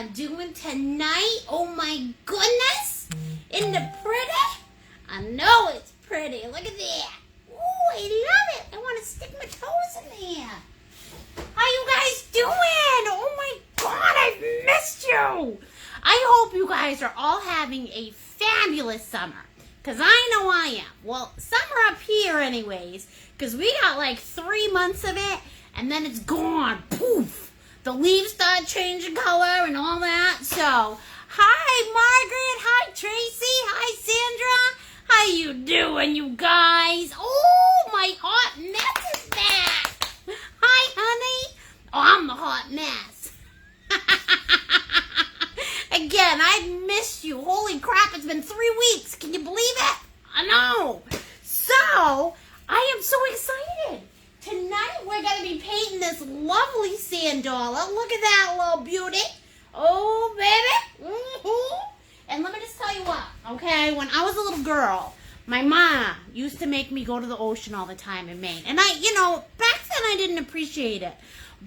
doing tonight? Oh my goodness! Isn't it pretty? I know it's pretty. Look at that. Oh, I love it. I want to stick my toes in there. How you guys doing? Oh my God, I've missed you. I hope you guys are all having a fabulous summer. Because I know I am. Well, summer up here anyways. Because we got like 3 months of it. And then it's gone. Poof. The leaves start changing color and all that. So, hi Margaret. Hi Tracy. Hi Sandra. How you doing, you guys? Oh, my hot mess is back. Hi, honey. Oh, I'm the hot mess. Again, I missed you. Holy crap, it's been 3 weeks. Can you believe it? I know. So, I am so excited. Tonight, we're going to be painting this lovely sand dollar. Look at that little beauty. Oh, baby. Mm-hmm. And let me just tell you what, okay? When I was a little girl, my mom used to make me go to the ocean all the time in Maine. And back then I didn't appreciate it.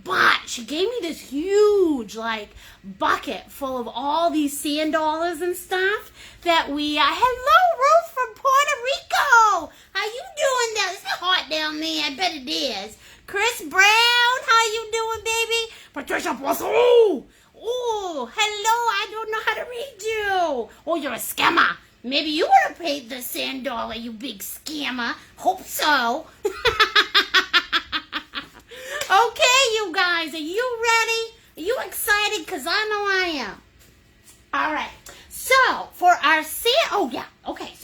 But she gave me this huge, bucket full of all these sand dollars and stuff that hello, Ruth from Puerto Rico. How you doing down? It's hot down there. I bet it is. Chris Brown, how you doing, baby? Patricia Poisson. Oh, hello, I don't know how to read you. Oh, you're a scammer. Maybe you would have paid the sand dollar, you big scammer. Hope so. Okay, you guys, are you ready? Are you excited? Because I know I am. All right, so for our so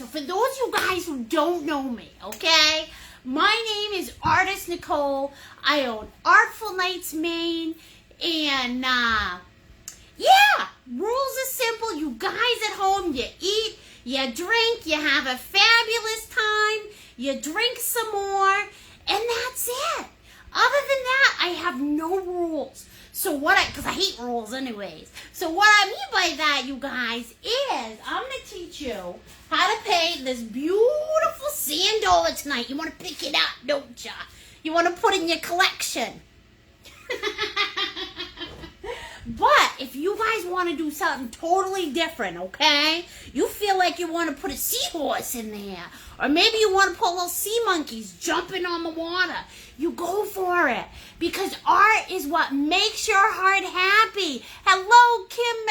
for those you guys who don't know me, okay, my name is Artist Nicole. I own Artful Nights Maine, and rules are simple. You guys at home, you eat, you drink, you have a fabulous time, you drink some more, and that's it. Other than that, I have no rules. So because I hate rules anyways. So what I mean by that, you guys, is I'm going to teach you how to paint this beautiful sand dollar tonight. You want to pick it up, don't you? You want to put it in your collection. But if you guys want to do something totally different, okay? You feel like you want to put a seahorse in there. Or maybe you want to put little sea monkeys jumping on the water. You go for it. Because art is what makes your heart happy. Hello, Kim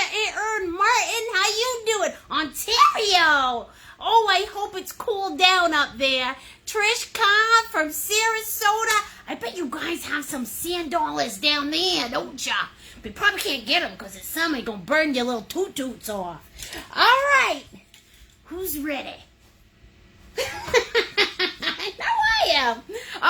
Martin. How you doing? Ontario. Oh, I hope it's cooled down up there. Trish Khan from Sarasota. I bet you guys have some sand dollars down there, don't ya? We probably can't get them because it's summer. You're going to burn your little toot-toots off. All right. Who's ready? I know I am.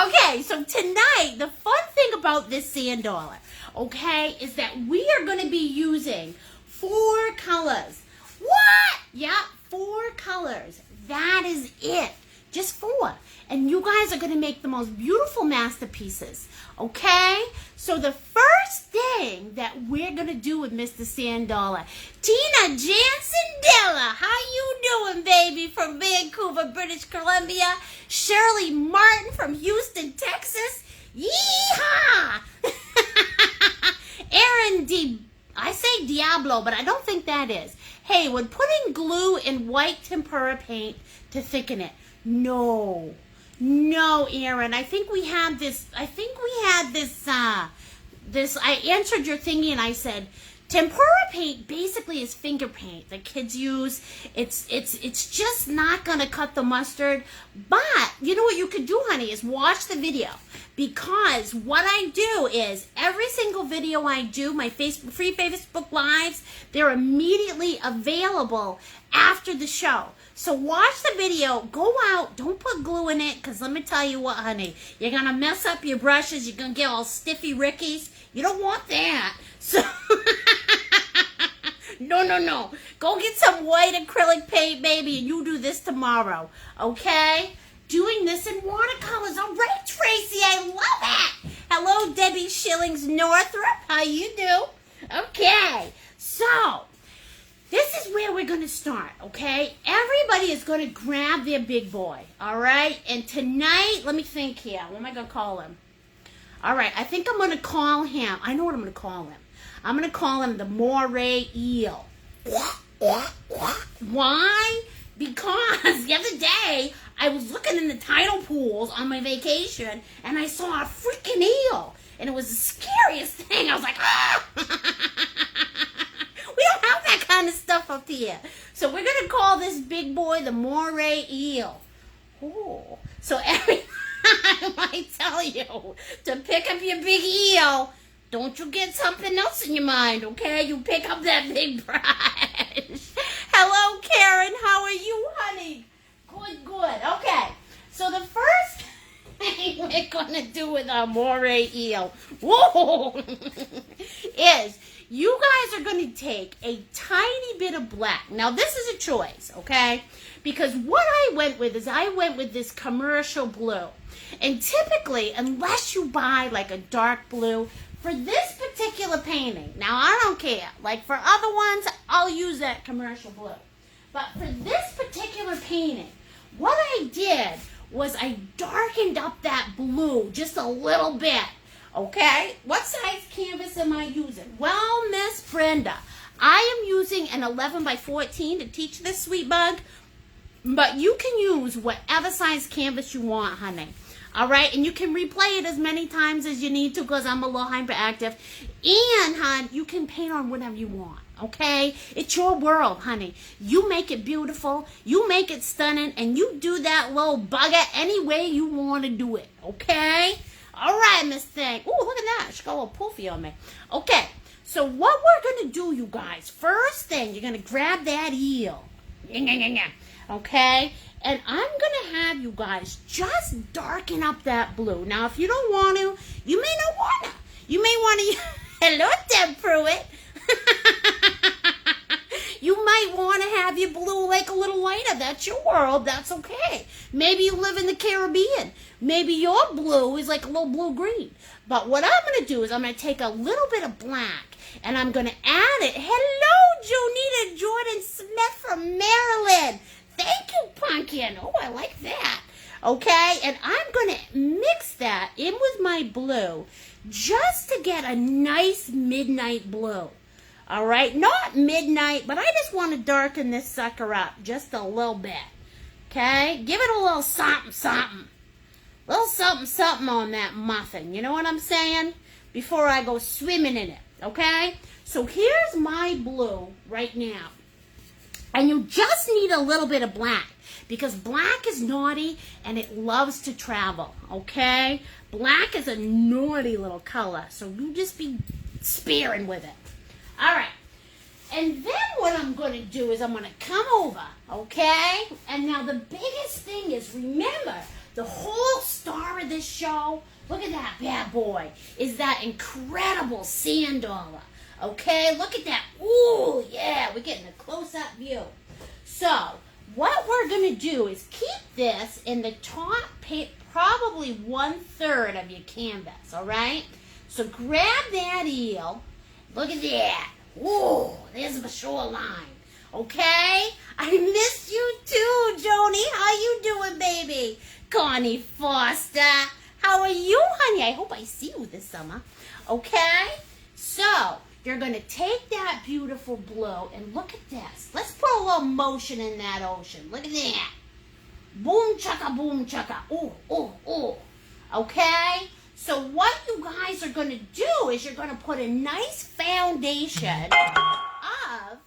Okay, so tonight, the fun thing about this sand dollar, okay, is that we are going to be using 4 colors. What? Yeah, 4 colors. That is it. Just 4. And you guys are going to make the most beautiful masterpieces. Okay? So the first thing that we're going to do with Mr. Sand Dollar, Tina Jansen Della. How you doing, baby, from Vancouver, British Columbia? Shirley Martin from Houston, Texas. Yeehaw! I say Diablo, but I don't think that is. Hey, when putting glue in white tempera paint to thicken it, no, Aaron. I think we had this. I answered your thingy and I said, tempera paint basically is finger paint that kids use. It's just not gonna cut the mustard. But you know what you could do, honey, is watch the video. Because what I do is every single video I do, my free Facebook Lives, they're immediately available after the show. So watch the video, go out, don't put glue in it, because let me tell you what, honey, you're going to mess up your brushes, you're going to get all stiffy rickies. You don't want that. So, no. Go get some white acrylic paint, baby, and you do this tomorrow, okay? Doing this in watercolors. All right, Tracy, I love it. Hello, Debbie Shillings Northrop. How you do? Okay, so this is where we're going to start, okay? Everybody is going to grab their big boy, all right? And tonight, let me think here. What am I going to call him? All right, I think I'm going to call him. I know what I'm going to call him. I'm going to call him the moray eel. Why? Because the other day, I was looking in the tidal pools on my vacation, and I saw a freaking eel. And it was the scariest thing. I was like, ah! We don't have that kind of stuff up here. So we're going to call this big boy the moray eel. Oh. So every time I tell you to pick up your big eel, don't you get something else in your mind, okay? You pick up that big brush. Hello, Karen. How are you, honey? Good. Okay. So the first thing we're going to do with our moray eel is you guys are going to take a tiny bit of black. Now, this is a choice, okay? Because what I went with is I went with this commercial blue. And typically, unless you buy like a dark blue, for this particular painting, now I don't care. Like for other ones, I'll use that commercial blue. But for this particular painting, what I did was I darkened up that blue just a little bit. Okay? What size canvas am I using? Well, Miss Brenda, I am using an 11 by 14 to teach this sweet bug. But you can use whatever size canvas you want, honey. All right? And you can replay it as many times as you need to because I'm a little hyperactive. And, hon, you can paint on whatever you want. Okay? It's your world, honey. You make it beautiful. You make it stunning. And you do that little bugger any way you want to do it. Okay? All right, Miss Thing. Ooh, look at that. She got a little poofy on me. Okay. So what we're going to do, you guys, first thing, you're going to grab that eel. Okay? And I'm going to have you guys just darken up that blue. Now, if you don't want to, you may not want to. You may want to... Hello, Deb Pruitt. You might want to have your blue like a little lighter. That's your world. That's okay. Maybe you live in the Caribbean. Maybe your blue is like a little blue-green. But what I'm going to do is I'm going to take a little bit of black and I'm going to add it. Hello, Jonita Jordan Smith from Maryland. Thank you, Pumpkin. Oh, I like that. Okay, and I'm going to mix that in with my blue just to get a nice midnight blue. All right, not midnight, but I just want to darken this sucker up just a little bit. Okay, give it a little something, something. A little something, something on that muffin. You know what I'm saying? Before I go swimming in it. Okay, so here's my blue right now. And you just need a little bit of black because black is naughty and it loves to travel, okay? Black is a naughty little color, so you just be sparing with it. All right. And then what I'm going to do is I'm going to come over, okay? And now the biggest thing is, remember, the whole star of this show, look at that bad boy, is that incredible sand dollar. Okay, look at that. Ooh, yeah, we're getting a close-up view. So, what we're going to do is keep this in the top, probably 1/3 of your canvas, all right? So, grab that eel. Look at that. Ooh, there's the shoreline. Okay? I miss you too, Joni. How you doing, baby? Connie Foster. How are you, honey? I hope I see you this summer. Okay? So, you're going to take that beautiful blue and look at this. Let's put a little motion in that ocean. Look at that. Boom chaka, boom chaka. Ooh, ooh, ooh. Okay? So what you guys are going to do is you're going to put a nice foundation of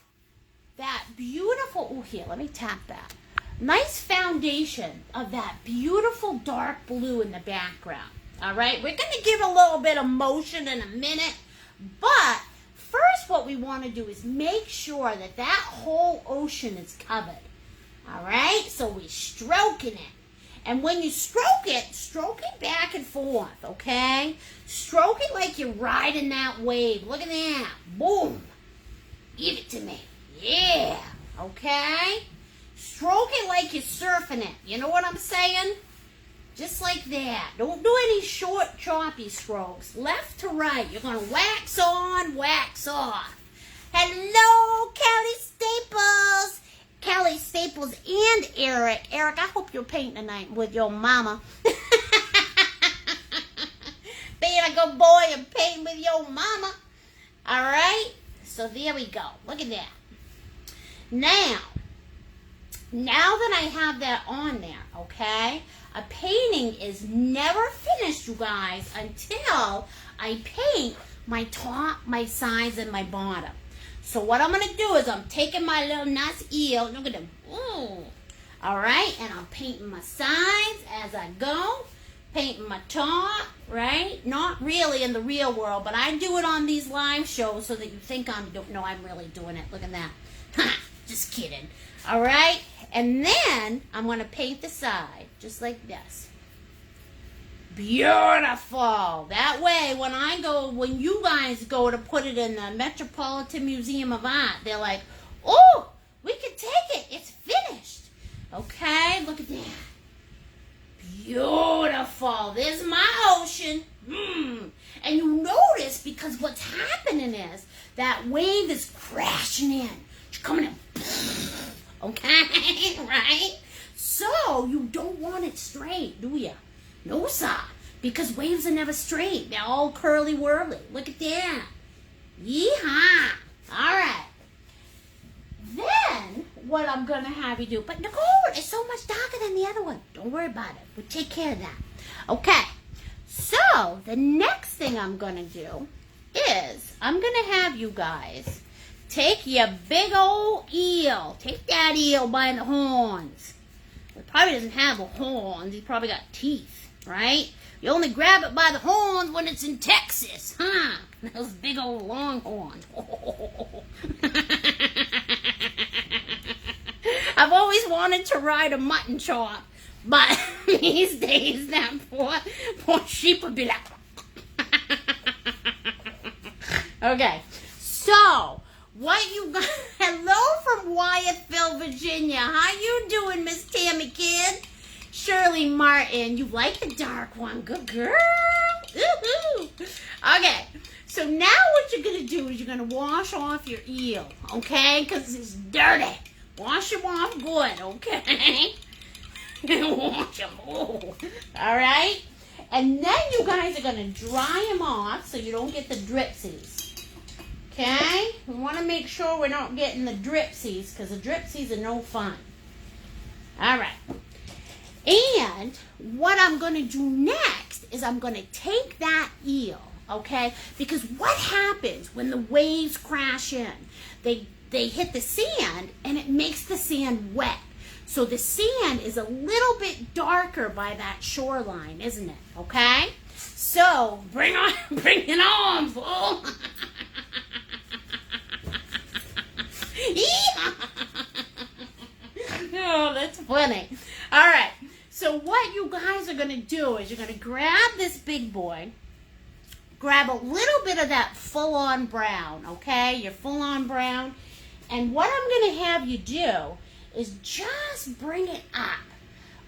that beautiful... Ooh, here, let me tap that. Nice foundation of that beautiful dark blue in the background. All right? We're going to give a little bit of motion in a minute, but... First, what we want to do is make sure that that whole ocean is covered. All right? So we're stroking it. And when you stroke it back and forth, okay? Stroke it like you're riding that wave. Look at that. Boom. Give it to me. Yeah. Okay? Stroke it like you're surfing it. You know what I'm saying? Just like that. Don't do any short, choppy strokes. Left to right. You're going to wax on, wax off. Hello, Kelly Staples. Kelly Staples and Eric. Eric, I hope you're painting tonight with your mama. Being a good boy and painting with your mama. All right? So there we go. Look at that. Now that I have that on there, okay, a painting is never finished, you guys, until I paint my top, my sides, and my bottom. So what I'm going to do is I'm taking my little nice eel. Look at them. Ooh. All right, and I'm painting my sides as I go. Painting my top, right? Not really in the real world, but I do it on these live shows so that you think I'm really doing it. Look at that. Just kidding. All right, and then I'm going to paint the side just like this. Beautiful. That way, when you guys go to put it in the Metropolitan Museum of Art, they're like, oh, we can take it. It's finished. Okay, look at that. Beautiful. There's my ocean. And you notice, because what's happening is that wave is crashing in. It's coming in. Okay, right? So you don't want it straight, do you? No, sir. Because waves are never straight. They're all curly-whirly. Look at that. Yeehaw. All right. Then, what I'm going to have you do. But, Nicole, it's so much darker than the other one. Don't worry about it. We'll take care of that. Okay. So, the next thing I'm going to do is I'm going to have you guys take your big old eel. Take that eel by the horns. It probably doesn't have horns. He's probably got teeth, right? You only grab it by the horns when it's in Texas, huh? Those big old long horns. I've always wanted to ride a mutton chop, but these days that poor sheep would be like... Okay, so... What you got? Hello from Wyethville, Virginia. How you doing, Miss Tammy Kid? Shirley Martin, you like the dark one. Good girl. Woo-hoo. Okay, so now what you're going to do is you're going to wash off your eel, okay? Because it's dirty. Wash them off good, okay? Wash them. Oh. All right? And then you guys are going to dry them off so you don't get the dripsies. Okay, we want to make sure we're not getting the dripsies because the dripsies are no fun. All right. And what I'm going to do next is I'm going to take that eel, okay? Because what happens when the waves crash in? They hit the sand and it makes the sand wet. So the sand is a little bit darker by that shoreline, isn't it? Okay? So bring it on, fool. Oh, that's funny. All right. So what you guys are going to do is you're going to grab this big boy, grab a little bit of that full-on brown, okay? Your full-on brown. And what I'm going to have you do is just bring it up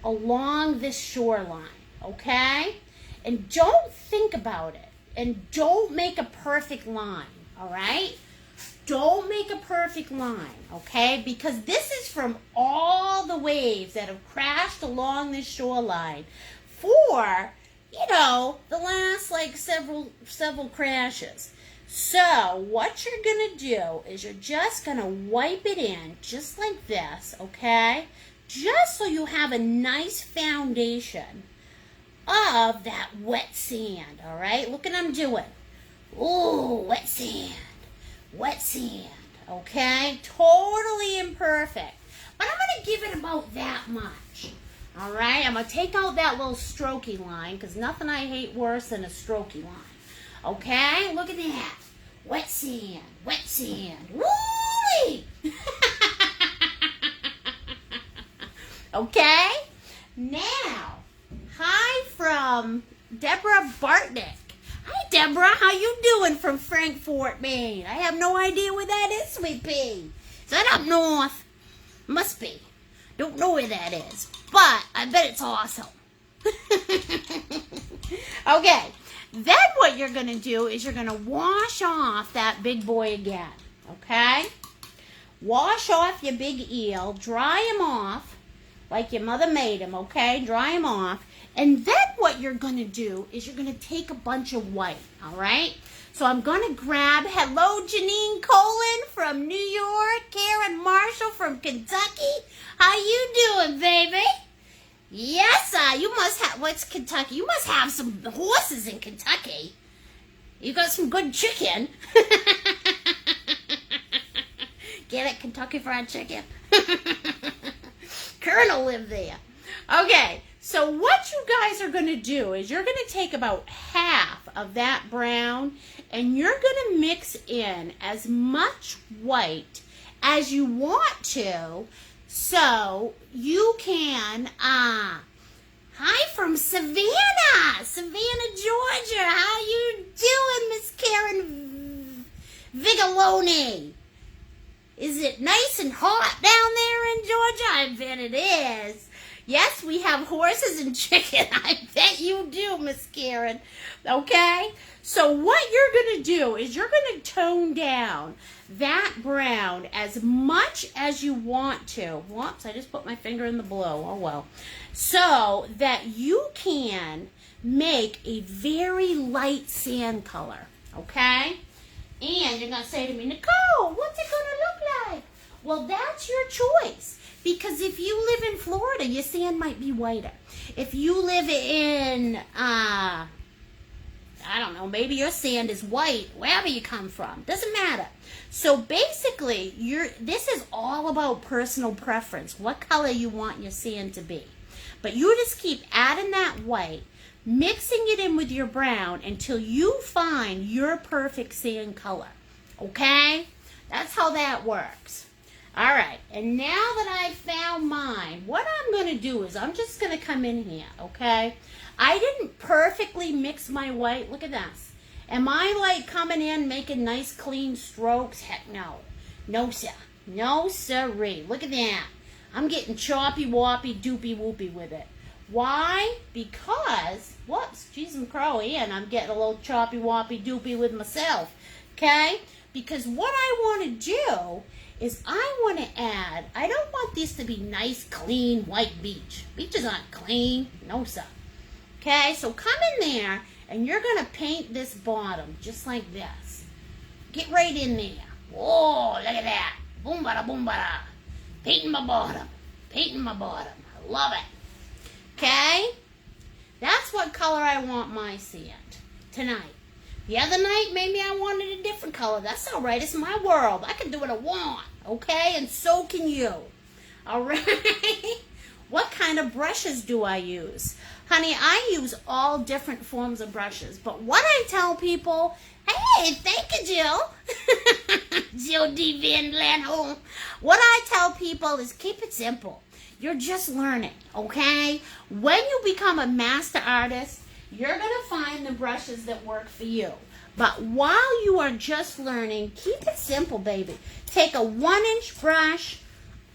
along this shoreline, okay? And don't think about it. And don't make a perfect line, all right? Don't make a perfect line, okay? Because this is from all the waves that have crashed along this shoreline for, the last like several crashes. So what you're going to do is you're just going to wipe it in just like this, okay? Just so you have a nice foundation of that wet sand, all right? Look what I'm doing. Ooh, wet sand. Wet sand, okay? Totally imperfect. But I'm going to give it about that much, all right? I'm going to take out that little strokey line because nothing I hate worse than a strokey line, okay? Look at that. Wet sand, wet sand. Woo-wee! Okay? Now, hi from Deborah Bartnick. Hi, Deborah. How you doing from Frankfort, Maine? I have no idea where that is, sweet pea. Is that up north? Must be. Don't know where that is, but I bet it's awesome. Okay. Then what you're going to do is you're going to wash off that big boy again, okay? Wash off your big eel. Dry him off like your mother made him, okay? Dry him off. And then what you're going to do is you're going to take a bunch of white, all right? So I'm going to grab, hello, Janine Colin from New York, Karen Marshall from Kentucky. How you doing, baby? Yes, you must have, what's Kentucky? You must have some horses in Kentucky. You got some good chicken. Get it, Kentucky Fried Chicken? Colonel lived there. Okay, so what you guys are going to do is you're going to take about half of that brown and you're going to mix in as much white as you want to so you can, hi from Savannah, Georgia. How you doing, Miss Karen Vigoloni? Is it nice and hot down there in Georgia? I bet it is. Yes, we have horses and chicken. I bet you do, Miss Karen. Okay? So what you're going to do is you're going to tone down that brown as much as you want to. Whoops, I just put my finger in the blue. Oh, well. So that you can make a very light sand color. Okay? And you're going to say to me, Nicole, what's it going to look like? Well, that's your choice. Because if you live in Florida, your sand might be whiter. If you live in, I don't know, maybe your sand is white, wherever you come from. Doesn't matter. So basically, this is all about personal preference, what color you want your sand to be. But you just keep adding that white, mixing it in with your brown until you find your perfect sand color. Okay? That's how that works. All right, and now that I've found mine, what I'm going to do is I'm just going to come in here, okay? I didn't perfectly mix my white. Look at this. Am I like coming in making nice clean strokes? Heck no. No, sir. No, sirree. Look at that. I'm getting choppy, woppy, doopy, whoopy with it. Why? Because, whoops, geez and crowy, and I'm getting a little choppy, woppy, doopy with myself, okay? Because what I want to do is I want to add, I don't want this to be nice, clean, white beach. Beaches aren't clean. No, sir. Okay, so come in there, and you're going to paint this bottom just like this. Get right in there. Whoa, look at that. Boom, bada, boom, bada. Painting my bottom. Painting my bottom. I love it. Okay? That's what color I want my sand tonight. The other night, maybe I wanted a different color. That's all right. It's my world. I can do what I want, okay? And so can you. All right? What kind of brushes do I use? Honey, I use all different forms of brushes. But what I tell people, hey, thank you, Jill. Jill D. Van Lanholm. What I tell people is keep it simple. You're just learning, okay? When you become a master artist, you're going to find the brushes that work for you. But while you are just learning, keep it simple, baby. Take a 1-inch brush,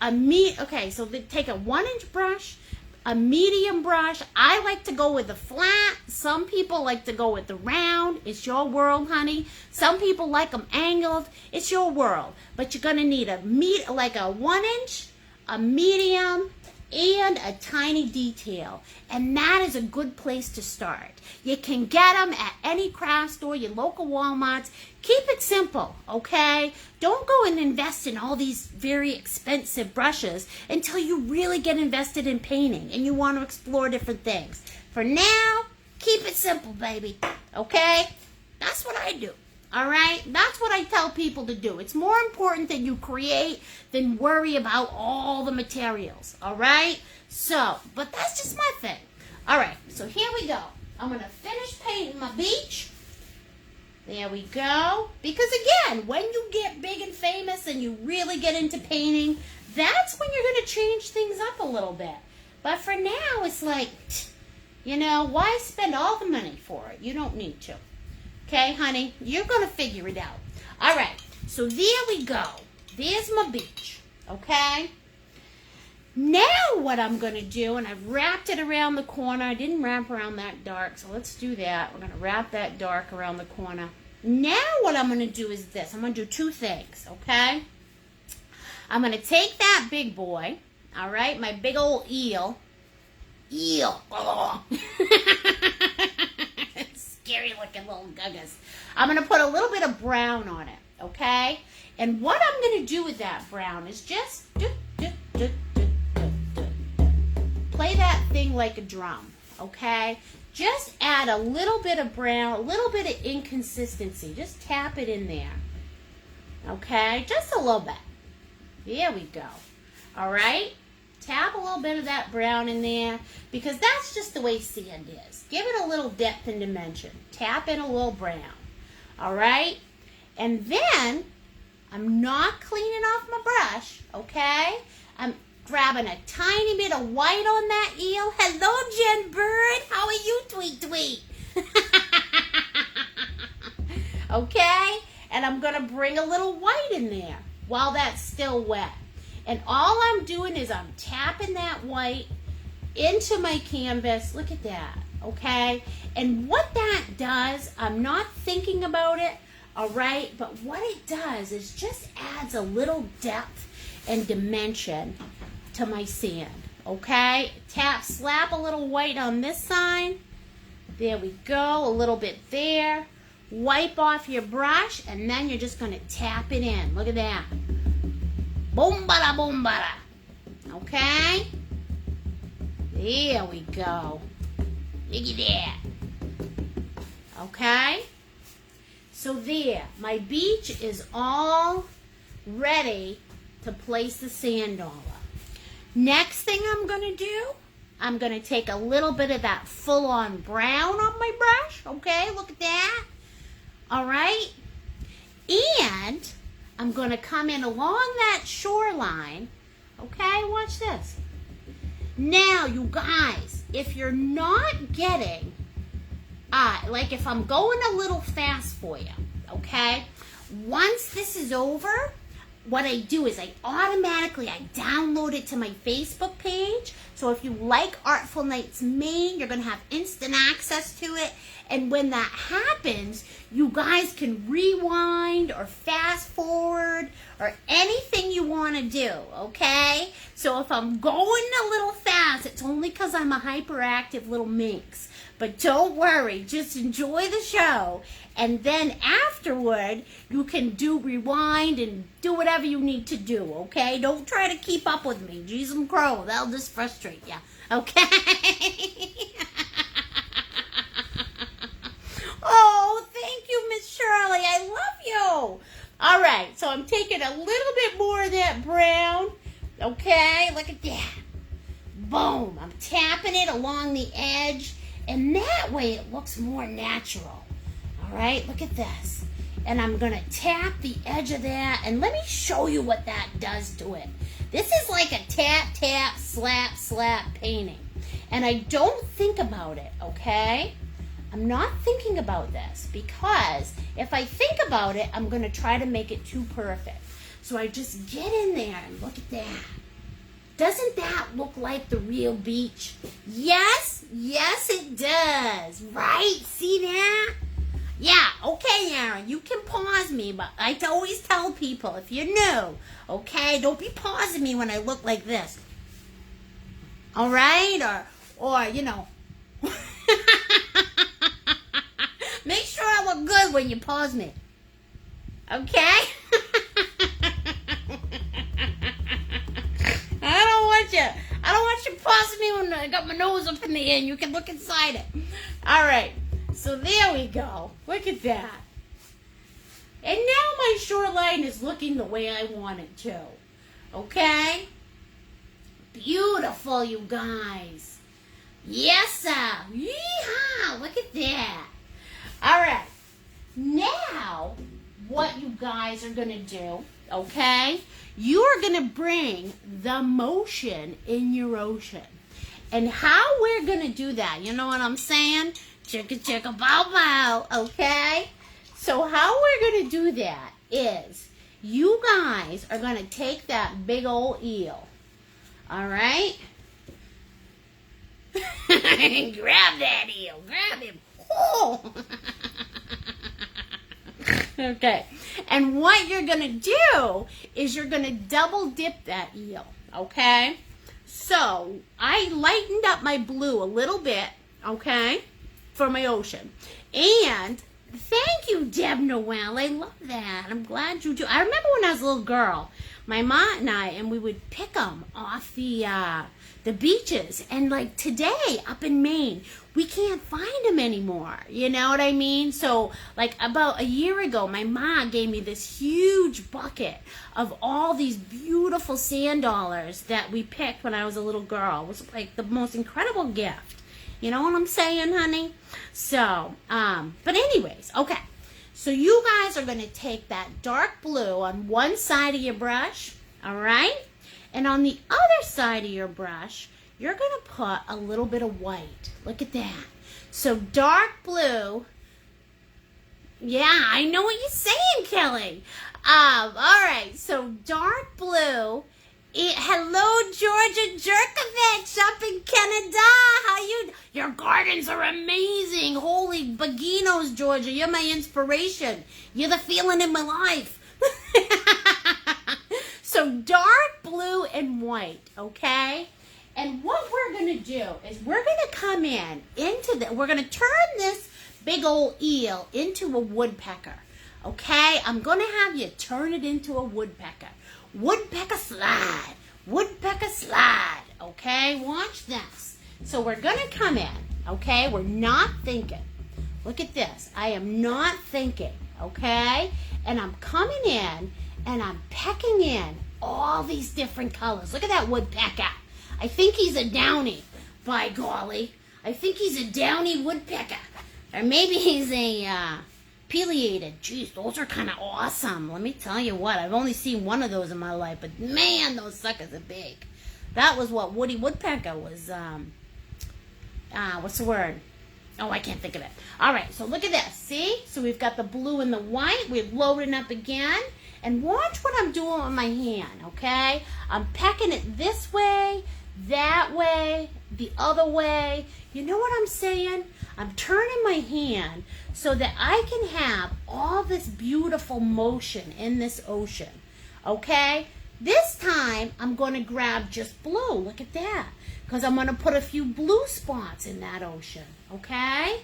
take a 1-inch brush, a medium brush. I like to go with the flat. Some people like to go with the round. It's your world, honey. Some people like them angled. It's your world. But you're going to need a 1-inch, a medium, and a tiny detail. And that is a good place to start. You can get them at any craft store, your local Walmarts. Keep it simple, okay? Don't go and invest in all these very expensive brushes until you really get invested in painting and you want to explore different things. For now, keep it simple, baby, okay? That's what I do. All right? That's what I tell people to do. It's more important that you create than worry about all the materials. All right? So, but that's just my thing. All right. So here we go. I'm going to finish painting my beach. There we go. Because again, when you get big and famous and you really get into painting, that's when you're going to change things up a little bit. But for now, it's like, why spend all the money for it? You don't need to. Okay, honey? You're going to figure it out. All right. So there we go. There's my beach. Okay? Now what I'm going to do, and I've wrapped it around the corner. I didn't wrap around that dark, so let's do that. We're going to wrap that dark around the corner. Now what I'm going to do is this. I'm going to do two things, okay? I'm going to take that big boy, all right, my big old eel. Oh. scary looking little guggers. I'm going to put a little bit of brown on it, okay? And what I'm going to do with that brown is just play that thing like a drum, okay? Just add a little bit of brown, a little bit of inconsistency. Just tap it in there, okay? Just a little bit. There we go. All right? Tap a little bit of that brown in there because that's just the way sand is. Give it a little depth and dimension. Tap in a little brown. All right? And then I'm not cleaning off my brush, okay? I'm grabbing a tiny bit of white on that eel. Hello, Jen Bird. How are you, Tweet Tweet? Okay? And I'm going to bring a little white in there while that's still wet. And all I'm doing is I'm tapping that white into my canvas. Look at that, okay? And what that does, I'm not thinking about it, all right? But what it does is just adds a little depth and dimension to my sand, okay? Slap a little white on this side. There we go, a little bit there. Wipe off your brush, and then you're just gonna tap it in. Look at that. Boom, bada, boom, bada. Okay? There we go. Look at that. Okay? So there, my beach is all ready to place the sand dollar. Next thing I'm going to do, I'm going to take a little bit of that full-on brown on my brush. Okay, look at that. All right? And I'm going to come in along that shoreline. Okay, watch this. Now, you guys, if you're not getting, like if I'm going a little fast for you, okay, once this is over, what I do is I download it to my Facebook page. So if you like Artful Nights Maine, you're going to have instant access to it. And when that happens, you guys can rewind or fast forward or anything you want to do, okay? So if I'm going a little fast, it's only because I'm a hyperactive little minx. But don't worry, just enjoy the show. And then afterward, you can do rewind and do whatever you need to do, okay? Don't try to keep up with me. Jeez and crow, that'll just frustrate you, okay? Oh, thank you, Miss Shirley. I love you. All right, so I'm taking a little bit more of that brown, okay? Look at that. Boom. I'm tapping it along the edge, and that way it looks more natural. All right, look at this. And I'm going to tap the edge of that, and let me show you what that does to it. This is like a tap, tap, slap, slap painting. And I don't think about it, okay? I'm not thinking about this because if I think about it, I'm going to try to make it too perfect. So I just get in there and look at that. Doesn't that look like the real beach? Yes, yes it does. Right? See that? Yeah, okay, Aaron, you can pause me, but I always tell people, if you're new, okay, don't be pausing me when I look like this. All right? Or you know. Make sure I look good when you pause me. Okay? I don't want you pausing me when I got my nose up in the air and you can look inside it. All right. So there we go. Look at that. And now my shoreline is looking the way I want it to. Okay? Beautiful, you guys. Yes, sir. Yeehaw. Look at that. All right. Now, what you guys are going to do, okay? You are going to bring the motion in your ocean. And how we're going to do that, you know what I'm saying? Chicka, chicka, bow, bow, okay? So how we're going to do that is you guys are going to take that big old eel, all right? Grab that eel. Grab him. Oh. Okay. And what you're going to do is you're going to double dip that eel, okay? So I lightened up my blue a little bit, okay? for my ocean. And thank you, Deb Noel. I love that. I'm glad you do. I remember when I was a little girl, my mom and I, and we would pick them off the beaches. And like today up in Maine, we can't find them anymore. You know what I mean? So like about a year ago, my mom gave me this huge bucket of all these beautiful sand dollars that we picked when I was a little girl. It was like the most incredible gift. You know what I'm saying, honey? So, but anyways, okay. So you guys are going to take that dark blue on one side of your brush, all right? And on the other side of your brush, you're going to put a little bit of white. Look at that. So dark blue. Yeah, I know what you're saying, Kelly. All right, so dark blue. Hello, Georgia Jerkovich up in Canada. How you? Your gardens are amazing. Holy beginos, Georgia. You're my inspiration. You're the feeling in my life. So dark blue and white, okay? And what we're going to do is we're going to come we're going to turn this big old eel into a woodpecker, okay? I'm going to have you turn it into a woodpecker. Woodpecker slide, okay? Watch this. So we're going to come in, okay? We're not thinking. Look at this. I am not thinking, okay? And I'm coming in, and I'm pecking in all these different colors. Look at that woodpecker. I think he's a downy, by golly. I think he's a downy woodpecker. Or maybe he's a pileated. Jeez, those are kind of awesome. Let me tell you what, I've only seen one of those in my life, but man, those suckers are big. That was what Woody Woodpecker was, what's the word? Oh, I can't think of it. All right, so look at this. See? So we've got the blue and the white. We're loading up again. And watch what I'm doing with my hand, okay? I'm pecking it this way, that way, the other way. You know what I'm saying? I'm turning my hand so that I can have all this beautiful motion in this ocean, okay? This time, I'm going to grab just blue. Look at that. Because I'm going to put a few blue spots in that ocean, okay?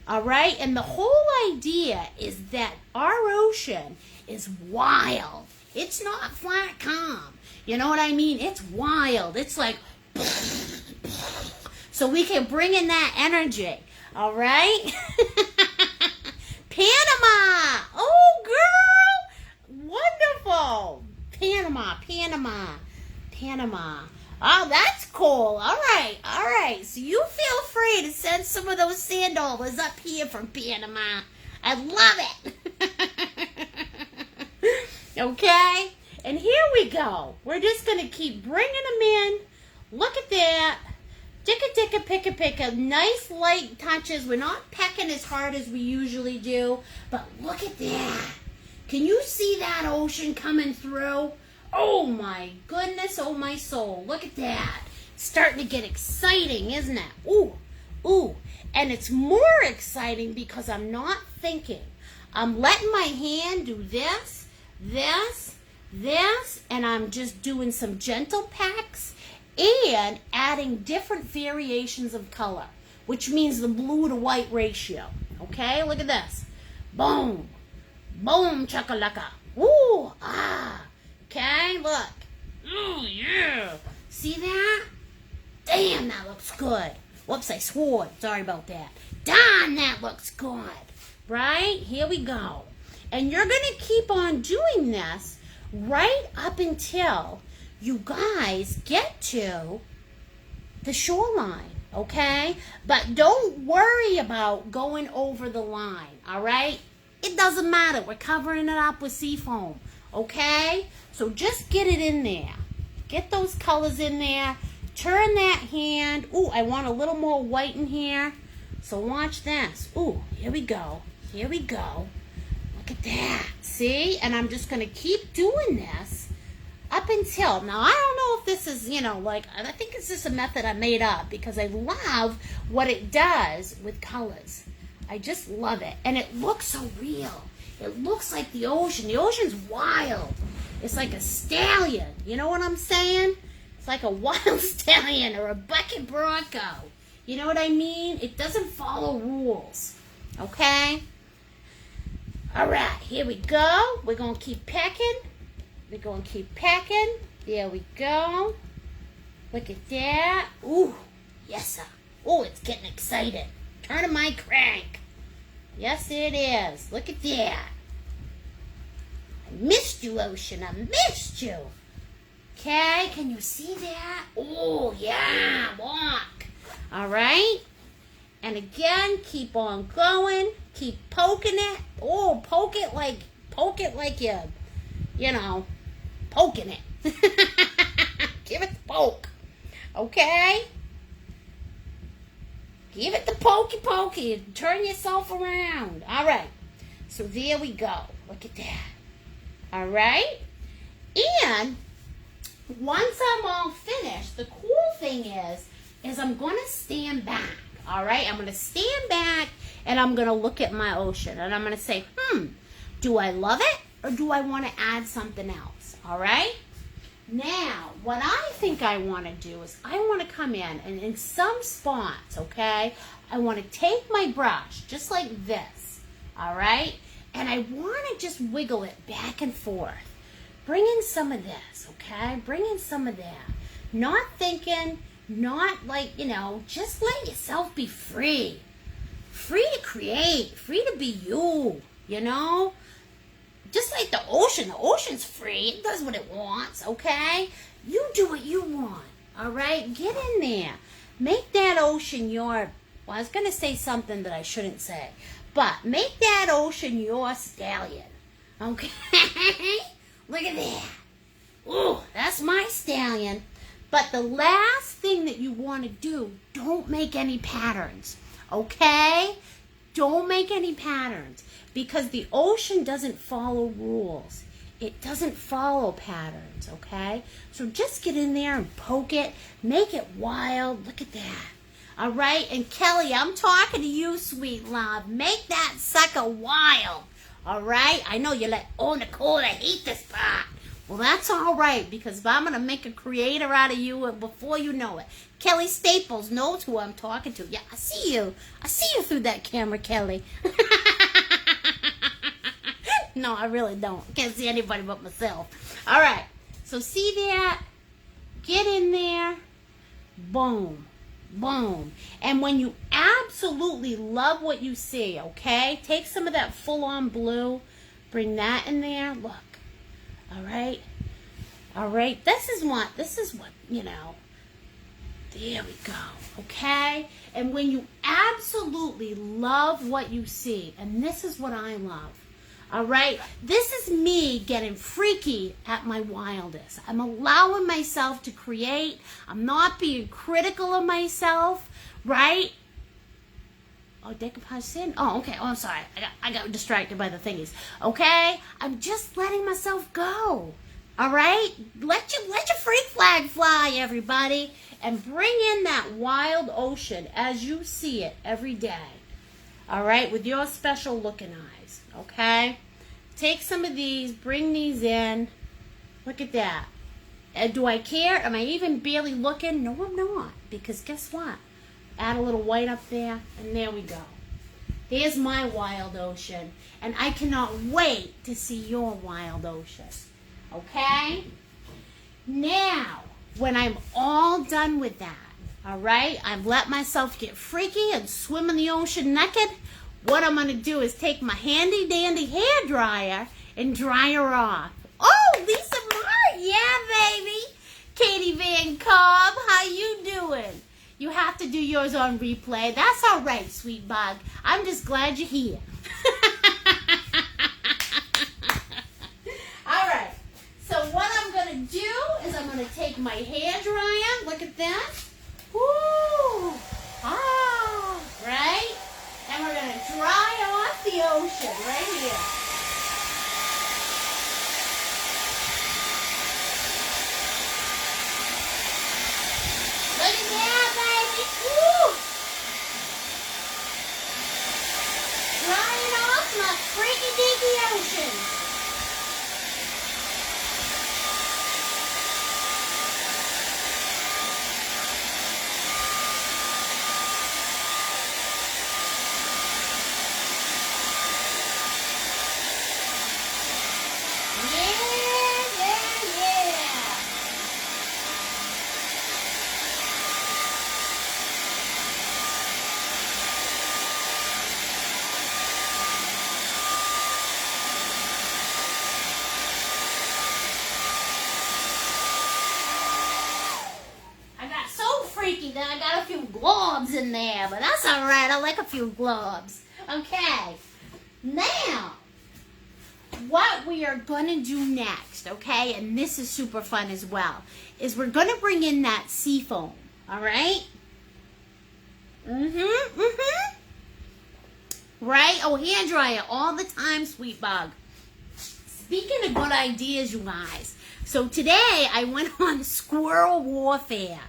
All right? And the whole idea is that our ocean is wild. It's not flat calm. You know what I mean? It's wild. It's like, so we can bring in that energy. All right? Panama. Oh, girl. Wonderful. Panama. Oh, that's cool. All right. So you feel free to send some of those sand dollars up here from Panama. I love it. Okay? And here we go. We're just going to keep bringing them in. Look at that. Dicka, picka. Nice light touches. We're not pecking as hard as we usually do. But look at that. Can you see that ocean coming through? Oh my goodness, oh my soul. Look at that. It's starting to get exciting, isn't it? Ooh. And it's more exciting because I'm not thinking. I'm letting my hand do this, and I'm just doing some gentle pecks and adding different variations of color, which means the blue to white ratio. Okay, look at this. Boom, chakalaka. Ooh, okay, look. Oh, yeah. See that? Damn, that looks good. Whoops, I swore. Sorry about that. Darn, that looks good. Right? Here we go. And you're going to keep on doing this right up until you guys get to the shoreline, okay? But don't worry about going over the line, all right? It doesn't matter. We're covering it up with seafoam, okay? So just get it in there. Get those colors in there. Turn that hand. Ooh, I want a little more white in here. So watch this. Ooh, here we go. Look at that. See? And I'm just going to keep doing this up until, now I don't know if this is, I think it's just a method I made up because I love what it does with colors. I just love it. And it looks so real. It looks like the ocean. The ocean's wild. It's like a stallion. You know what I'm saying? It's like a wild stallion or a bucket bronco. You know what I mean? It doesn't follow rules. Okay? All right, here we go. We're going to keep pecking. We're going to keep pecking. There we go. Look at that. Ooh, yes, sir. Ooh, it's getting excited. Turning my crank. Yes, it is. Look at that. I missed you, Ocean. I missed you. Okay, can you see that? Oh, yeah, walk. All right. And again, keep on going. Keep poking it. Oh, poke it like you know, poking it. Give it the poke. Okay? Give it the pokey and turn yourself around. All right. So there we go. Look at that. All right? And once I'm all finished, the cool thing is I'm going to stand back. All right? I'm going to stand back and I'm going to look at my ocean. And I'm going to say, do I love it or do I want to add something else? All right? Now, what I think I want to do is I want to come in and in some spots, okay, I want to take my brush just like this, all right, and I want to just wiggle it back and forth. Bring in some of this, okay, bring in some of that. Not thinking, not like, you know, just let yourself be free. Free to create, free to be you, you know. Just like the ocean's free. It does what it wants, okay? You do what you want, all right? Get in there. Make that ocean your, well, I was going to say something that I shouldn't say, but make that ocean your stallion, okay? Look at that. Ooh, that's my stallion. But the last thing that you want to do, don't make any patterns, okay? Don't make any patterns. Because the ocean doesn't follow rules. It doesn't follow patterns, okay? So just get in there and poke it. Make it wild. Look at that. All right? And Kelly, I'm talking to you, sweet love. Make that sucker wild. All right? I know you're like, oh, Nicole, I hate this part. Well, that's all right, because I'm going to make a creator out of you before you know it. Kelly Staples knows who I'm talking to. Yeah, I see you. I see you through that camera, Kelly. No, I really don't. Can't see anybody but myself. All right. So see that? Get in there. Boom. Boom. And when you absolutely love what you see, okay? Take some of that full-on blue. Bring that in there. Look. All right. All right. This is what, you know. There we go. Okay? And when you absolutely love what you see, and this is what I love. All right, this is me getting freaky at my wildest. I'm allowing myself to create. I'm not being critical of myself, right? Oh, decoupage in? Oh, okay. Oh, I'm sorry. I got distracted by the thingies. Okay, I'm just letting myself go. All right, let your freak flag fly, everybody, and bring in that wild ocean as you see it every day. All right, with your special looking eyes. Okay, take some of these, bring these in. Look at that. And do I care? Am I even barely looking? No, I'm not. Because guess what? Add a little white up there, and there we go. There's my wild ocean. And I cannot wait to see your wild ocean. Okay? Now, when I'm all done with that, all right, I've let myself get freaky and swim in the ocean naked. What I'm going to do is take my handy dandy hair dryer and dry her off. Oh, Lisa Mart, yeah, baby. Katie Van Cobb, how you doing? You have to do yours on replay. That's all right, sweet bug. I'm just glad you're here. All right. So what I'm going to do is I'm going to take my hair dryer. Look at that. Woo! Ah, right? And we're going to dry off the ocean right here. Look at that, baby. Woo! Drying off my freaky deaky ocean. Then I got a few globs in there, but that's all right. I like a few globs. Okay. Now, what we are going to do next, okay, and this is super fun as well, is we're going to bring in that seafoam, all right? Right? Oh, hair dryer all the time, sweet bug. Speaking of good ideas, you guys. So today I went on squirrel warfare.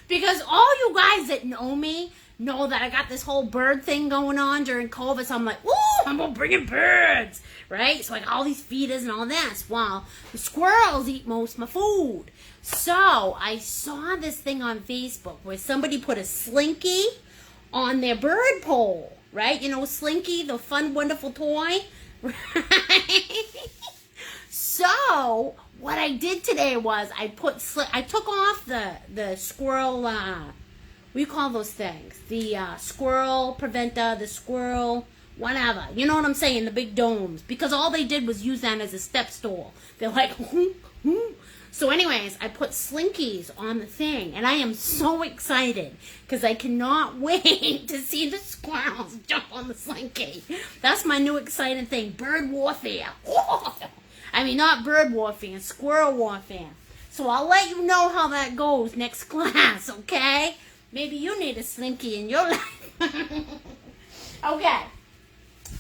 Because all you guys that know me know that I got this whole bird thing going on during COVID. So I'm like, ooh, I'm going to bring in birds. Right? So I got all these feeders and all this. Well, the squirrels eat most of my food. So I saw this thing on Facebook where somebody put a slinky on their bird pole. Right? You know, Slinky, the fun, wonderful toy. Right? So what I did today was I took off the squirrel, what do you call those things? The squirrel preventer, the squirrel, whatever. You know what I'm saying? The big domes. Because all they did was use that as a step stool. They're like, So anyways, I put slinkies on the thing, and I am so excited because I cannot wait to see the squirrels jump on the slinky. That's my new exciting thing, bird warfare. I mean, not bird warfare, squirrel warfare. So I'll let you know how that goes next class, okay? Maybe you need a slinky in your life. Okay.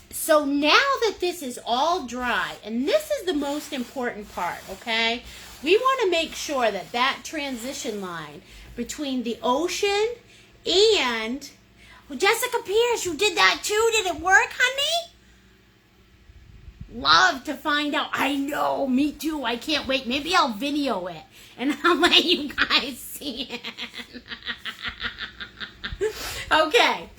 So now that this is all dry, and this is the most important part, okay? We want to make sure that that transition line between the ocean and... Well, Jessica Pierce, you did that too? Did it work, honey? Love to find out. I know, me too. I can't wait. Maybe I'll video it and I'll let you guys see it. Okay.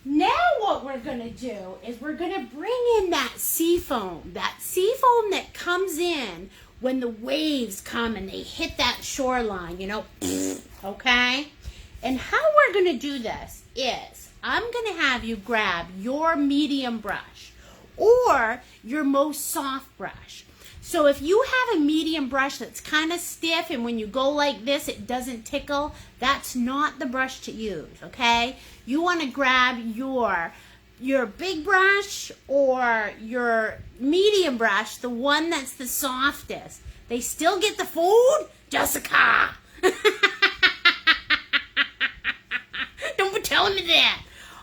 Now what we're going to do is we're going to bring in that seafoam. That seafoam that comes in when the waves come and they hit that shoreline, you know. Okay? And how we're going to do this is I'm going to have you grab your medium brush or your most soft brush. So if you have a medium brush that's kind of stiff and when you go like this it doesn't tickle, that's not the brush to use, okay? You want to grab your big brush or your medium brush, the one that's the softest. They still get the food? Jessica! Don't be telling me that.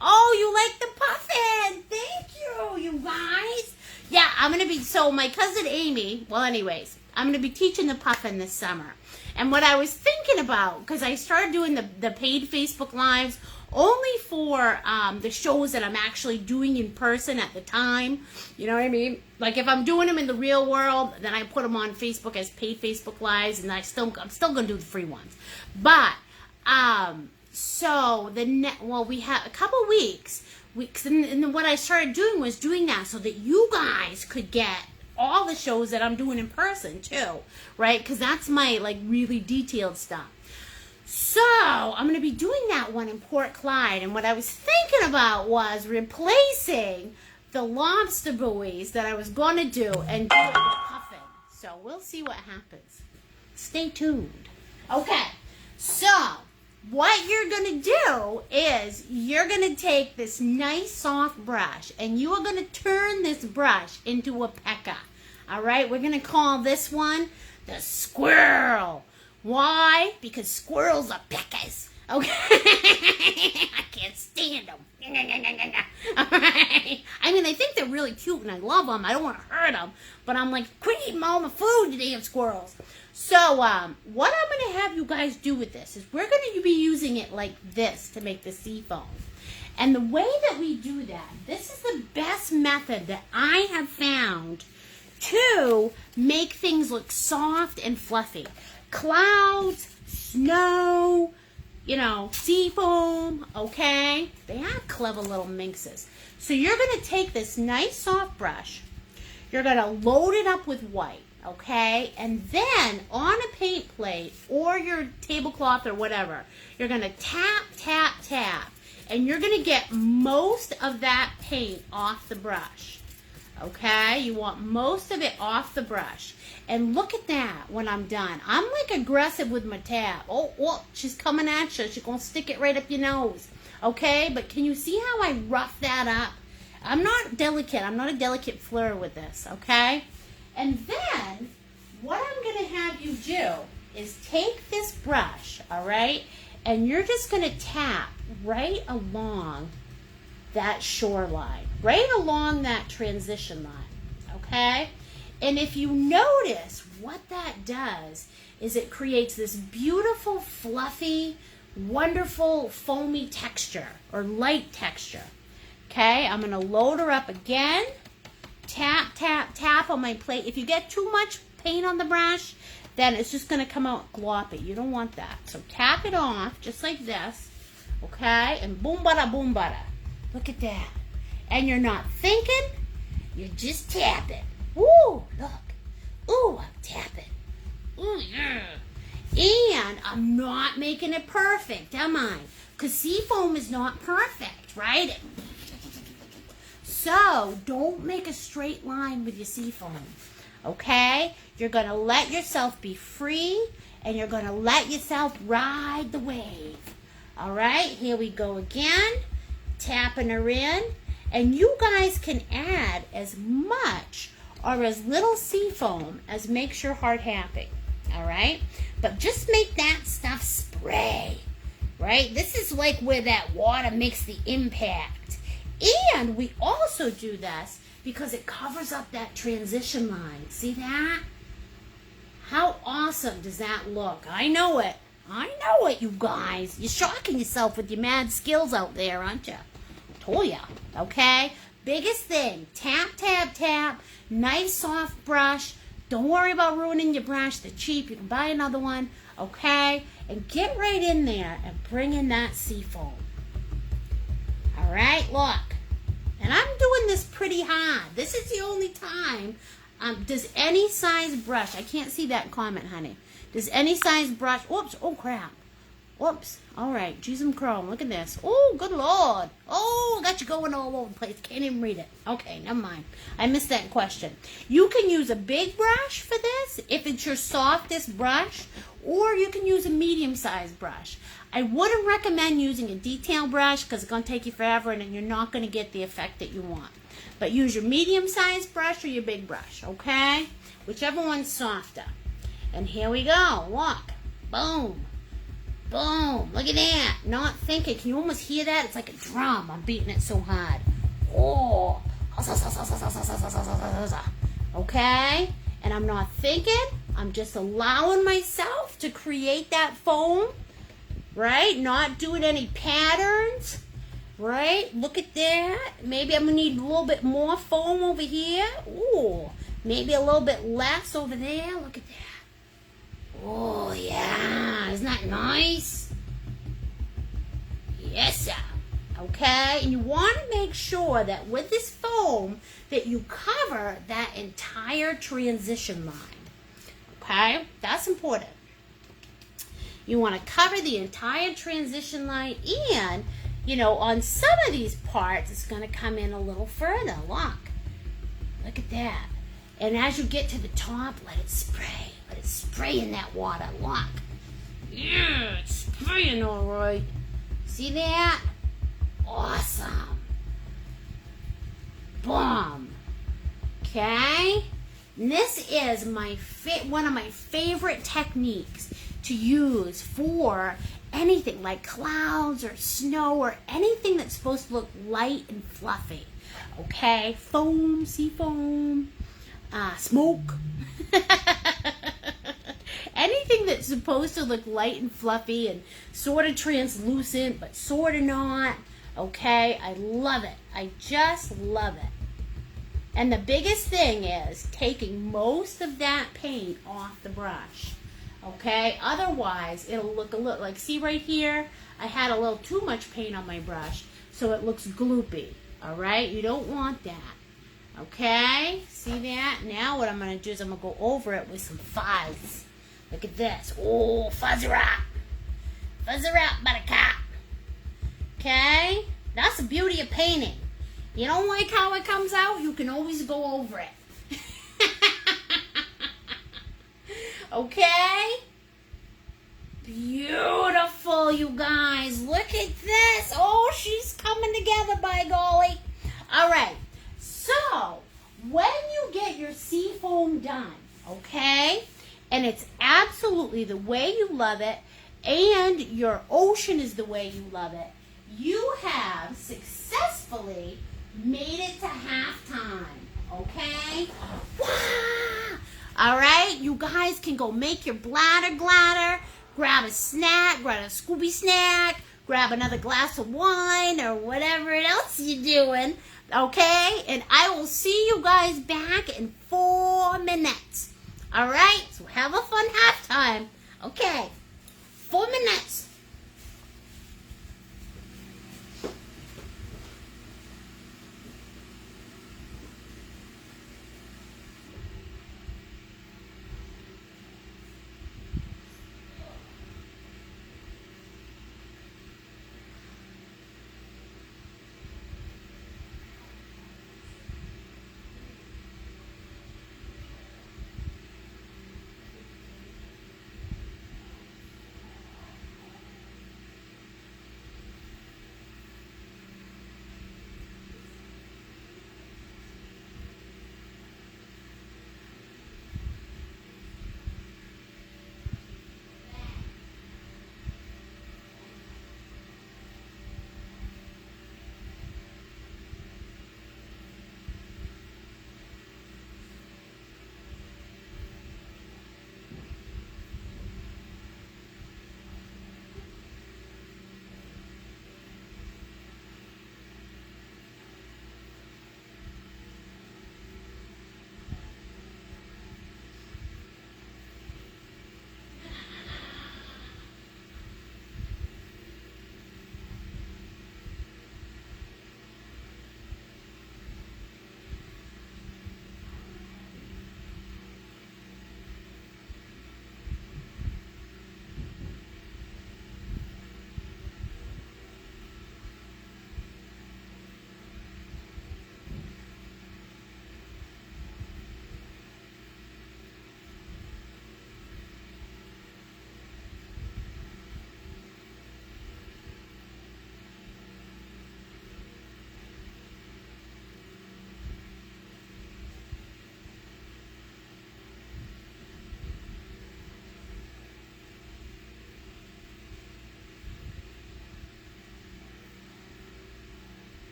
Oh, you like the puffin. Thank you, you guys. Yeah, I'm going to be, so my cousin Amy, well anyways, I'm going to be teaching the puffin this summer. And what I was thinking about, because I started doing the paid Facebook Lives only for the shows that I'm actually doing in person at the time. You know what I mean? Like if I'm doing them in the real world, then I put them on Facebook as paid Facebook Lives, and I'm still going to do the free ones. But, so we had a couple weeks, and what I started doing was doing that so that you guys could get all the shows that I'm doing in person too, right? Because that's my like really detailed stuff. So I'm going to be doing that one in Port Clyde, and what I was thinking about was replacing the lobster buoys that I was going to do and do it with puffin. So we'll see what happens. Stay tuned. Okay, so what you're going to do is you're going to take this nice soft brush and you are going to turn this brush into a pecker. All right, we're going to call this one the squirrel. Why? Because squirrels are peckers. Okay? I can't stand them. All right? I mean, I think they're really cute and I love them. I don't want to hurt them. But I'm like, quit eating all my food, you damn squirrels. So, what I'm going to have you guys do with this is we're going to be using it like this to make the seafoam. And the way that we do that, this is the best method that I have found to make things look soft and fluffy. Clouds, snow, you know, seafoam, okay? They are clever little minxes. So you're going to take this nice soft brush, you're going to load it up with white, okay? And then on a paint plate or your tablecloth or whatever, you're going to tap, tap, tap, and you're going to get most of that paint off the brush, Okay, you want most of it off the brush. And look at that when I'm done. I'm like aggressive with my tab. Oh, she's coming at you. She's going to stick it right up your nose. Okay, but can you see how I rough that up? I'm not delicate. I'm not a delicate fleur with this, okay? And then what I'm going to have you do is take this brush, all right? And you're just going to tap right along that shoreline, right along that transition line, okay? And if you notice, what that does is it creates this beautiful, fluffy, wonderful, foamy texture or light texture, okay? I'm going to load her up again, tap, tap, tap on my plate. If you get too much paint on the brush, then it's just going to come out gloppy. You don't want that. So tap it off just like this, okay? And boom, bada, boom, bada. Look at that. And you're not thinking, you're just tapping. Ooh, look. Ooh, I'm tapping. Ooh, yeah. And I'm not making it perfect, am I? Because seafoam is not perfect, right? So don't make a straight line with your seafoam, okay? You're going to let yourself be free, and you're going to let yourself ride the wave. All right, here we go again. Tapping her in, and you guys can add as much or as little seafoam as makes your heart happy, all right? But just make that stuff spray, right? This is like where that water makes the impact. And we also do this because it covers up that transition line. See that? How awesome does that look? I know it. I know it, you guys. You're shocking yourself with your mad skills out there, aren't you? Told ya, okay? Biggest thing, tap, tap, tap. Nice soft brush. Don't worry about ruining your brush. They're cheap. You can buy another one, okay? And get right in there and bring in that seafoam. All right, look. And I'm doing this pretty hard. This is the only time. Does any size brush, I can't see that comment, honey. Does any size brush, whoops, oh crap. Whoops, all right, geez, I'm chrome, look at this. Oh, good Lord. Oh, got you going all over the place. Can't even read it. Okay, never mind. I missed that question. You can use a big brush for this if it's your softest brush, or you can use a medium-sized brush. I wouldn't recommend using a detail brush because it's going to take you forever and you're not going to get the effect that you want. But use your medium-sized brush or your big brush, okay? Whichever one's softer. And here we go. Look. Boom. Boom. Look at that. Not thinking. Can you almost hear that? It's like a drum. I'm beating it so hard. Oh. Okay? And I'm not thinking. I'm just allowing myself to create that foam. Right? Not doing any patterns. Right? Look at that. Maybe I'm going to need a little bit more foam over here. Ooh. Maybe a little bit less over there. Look at that. Oh, yeah. Isn't that nice? Yes, sir. Okay? And you want to make sure that with this foam that you cover that entire transition line. Okay? That's important. You want to cover the entire transition line, and, you know, on some of these parts, it's going to come in a little further. Look at that. And as you get to the top, let it spray. Let it spray in that water. Look. Yeah, it's spraying all right. See that? Awesome. Boom. Okay? And this is one of my favorite techniques to use for anything like clouds or snow or anything that's supposed to look light and fluffy. Okay? Foam, seafoam, smoke. Anything that's supposed to look light and fluffy and sort of translucent but sort of not. Okay? I love it. I just love it. And the biggest thing is taking most of that paint off the brush. Okay? Otherwise, it'll look a little like, see right here? I had a little too much paint on my brush, so it looks gloopy. All right? You don't want that. Okay? See that? Now what I'm going to do is I'm going to go over it with some fuzz. Look at this. Oh, fuzz her up. Fuzz her up, buttercup. Okay? That's the beauty of painting. You don't like how it comes out? You can always go over it. Okay? Beautiful, you guys. Look at this. Oh, she's coming together, by golly. All right. So, when you get your seafoam done, okay, and it's absolutely the way you love it, and your ocean is the way you love it, you have successfully made it to halftime, okay? Wow! All right, you guys can go make your bladder gladder, grab a snack, grab a Scooby snack, grab another glass of wine or whatever else you're doing, okay? And I will see you guys back in 4 minutes. All right, so have a fun halftime. Okay, 4 minutes.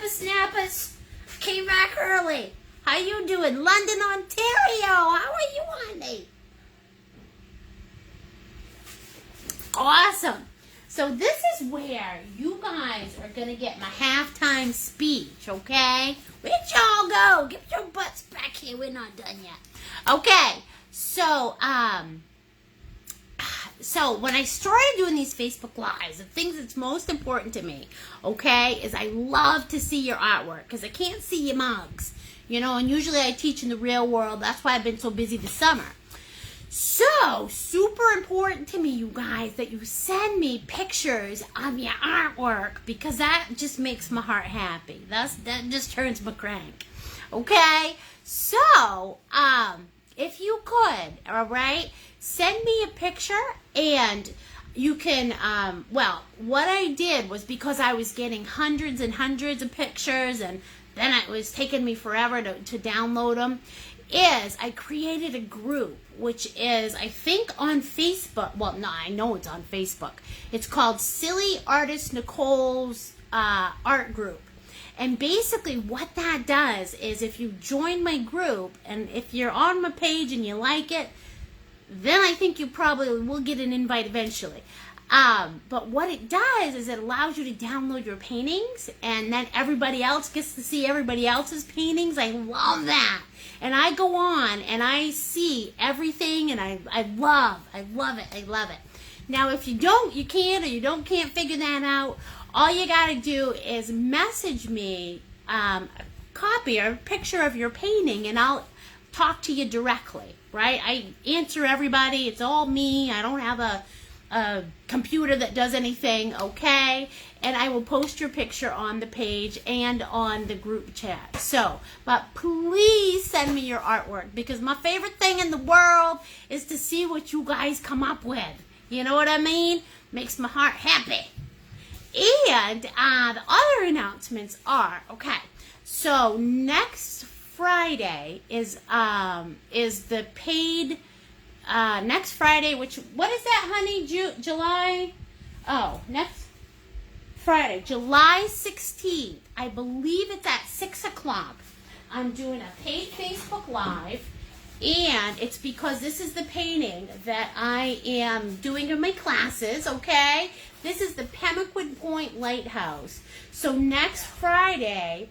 Snappers came back early. How you doing? London, Ontario. How are you, honey? Awesome. So this is where you guys are going to get my halftime speech, okay? Where'd y'all go? Get your butts back here. We're not done yet. Okay. So when I started doing these Facebook Lives, the things that's most important to me, okay, is I love to see your artwork because I can't see your mugs, you know, and usually I teach in the real world. That's why I've been so busy this summer. So, super important to me, you guys, that you send me pictures of your artwork because that just makes my heart happy. That just turns my crank, okay? So, if you could, all right, send me a picture. And you can, well, what I did was, because I was getting hundreds and hundreds of pictures, and then it was taking me forever to download them, is I created a group, which is, I think, on Facebook. Well, no, I know it's on Facebook. It's called Silly Artist Nicole's Art Group. And basically what that does is, if you join my group, and if you're on my page and you like it, then I think you probably will get an invite eventually. But what it does is it allows you to download your paintings, and then everybody else gets to see everybody else's paintings. I love that. And I go on and I see everything, and I love it. I love it. Now, if you can't figure that out, all you got to do is message me a copy or a picture of your painting, and I'll talk to you directly, right? I answer everybody. It's all me. I don't have a computer that does anything, okay? And I will post your picture on the page and on the group chat. So, but please send me your artwork, because my favorite thing in the world is to see what you guys come up with. You know what I mean? Makes my heart happy. And the other announcements are, okay, so next Friday is the paid, next Friday, what is that, honey? July, next Friday, July 16th, I believe it's at 6 o'clock. I'm doing a paid Facebook Live, and it's because this is the painting that I am doing in my classes, okay? This is the Pemaquid Point Lighthouse. So next Friday,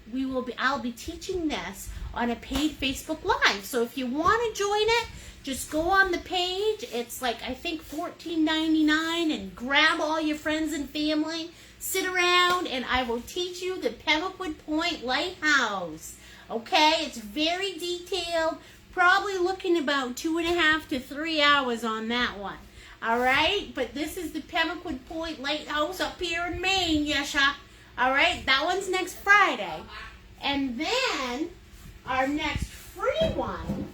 I'll be teaching this on a paid Facebook Live. So if you want to join it, just go on the page. It's like, I think, $14.99, and grab all your friends and family. Sit around, and I will teach you the Pemaquid Point Lighthouse. Okay? It's very detailed. Probably looking about 2.5 to 3 hours on that one. All right? But this is the Pemaquid Point Lighthouse up here in Maine, yesha. All right? That one's next Friday. And then our next free one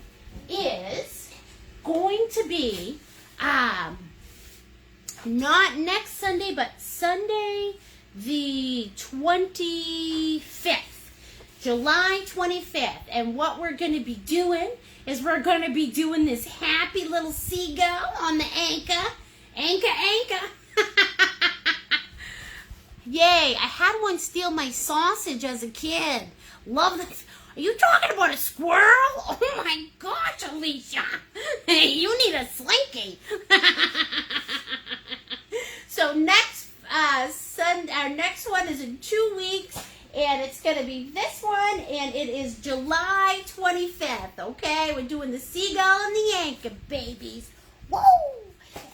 is going to be not next Sunday, but Sunday the 25th. July 25th. And what we're going to be doing is we're going to be doing this happy little seagull on the anchor. Anchor. Yay. I had one steal my sausage as a kid. Love that. Are you talking about a squirrel? Oh my gosh, Alicia. Hey, you need a slinky. So next our next one is in 2 weeks. And it's going to be this one, and it is July 25th, okay? We're doing the seagull and the anchor, babies. Woo!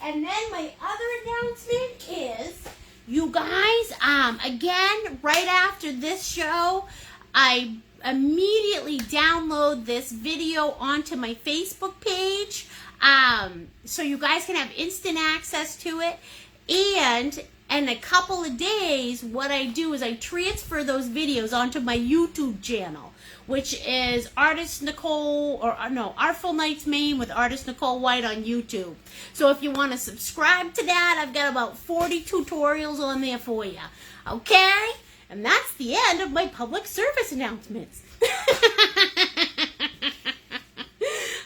And then my other announcement is, you guys, again, right after this show, I immediately download this video onto my Facebook page, so you guys can have instant access to it. And in a couple of days, what I do is I transfer those videos onto my YouTube channel, which is Artist Nicole, Artful Nights Maine with Artist Nicole White on YouTube. So if you want to subscribe to that, I've got about 40 tutorials on there for you. Okay? And that's the end of my public service announcements.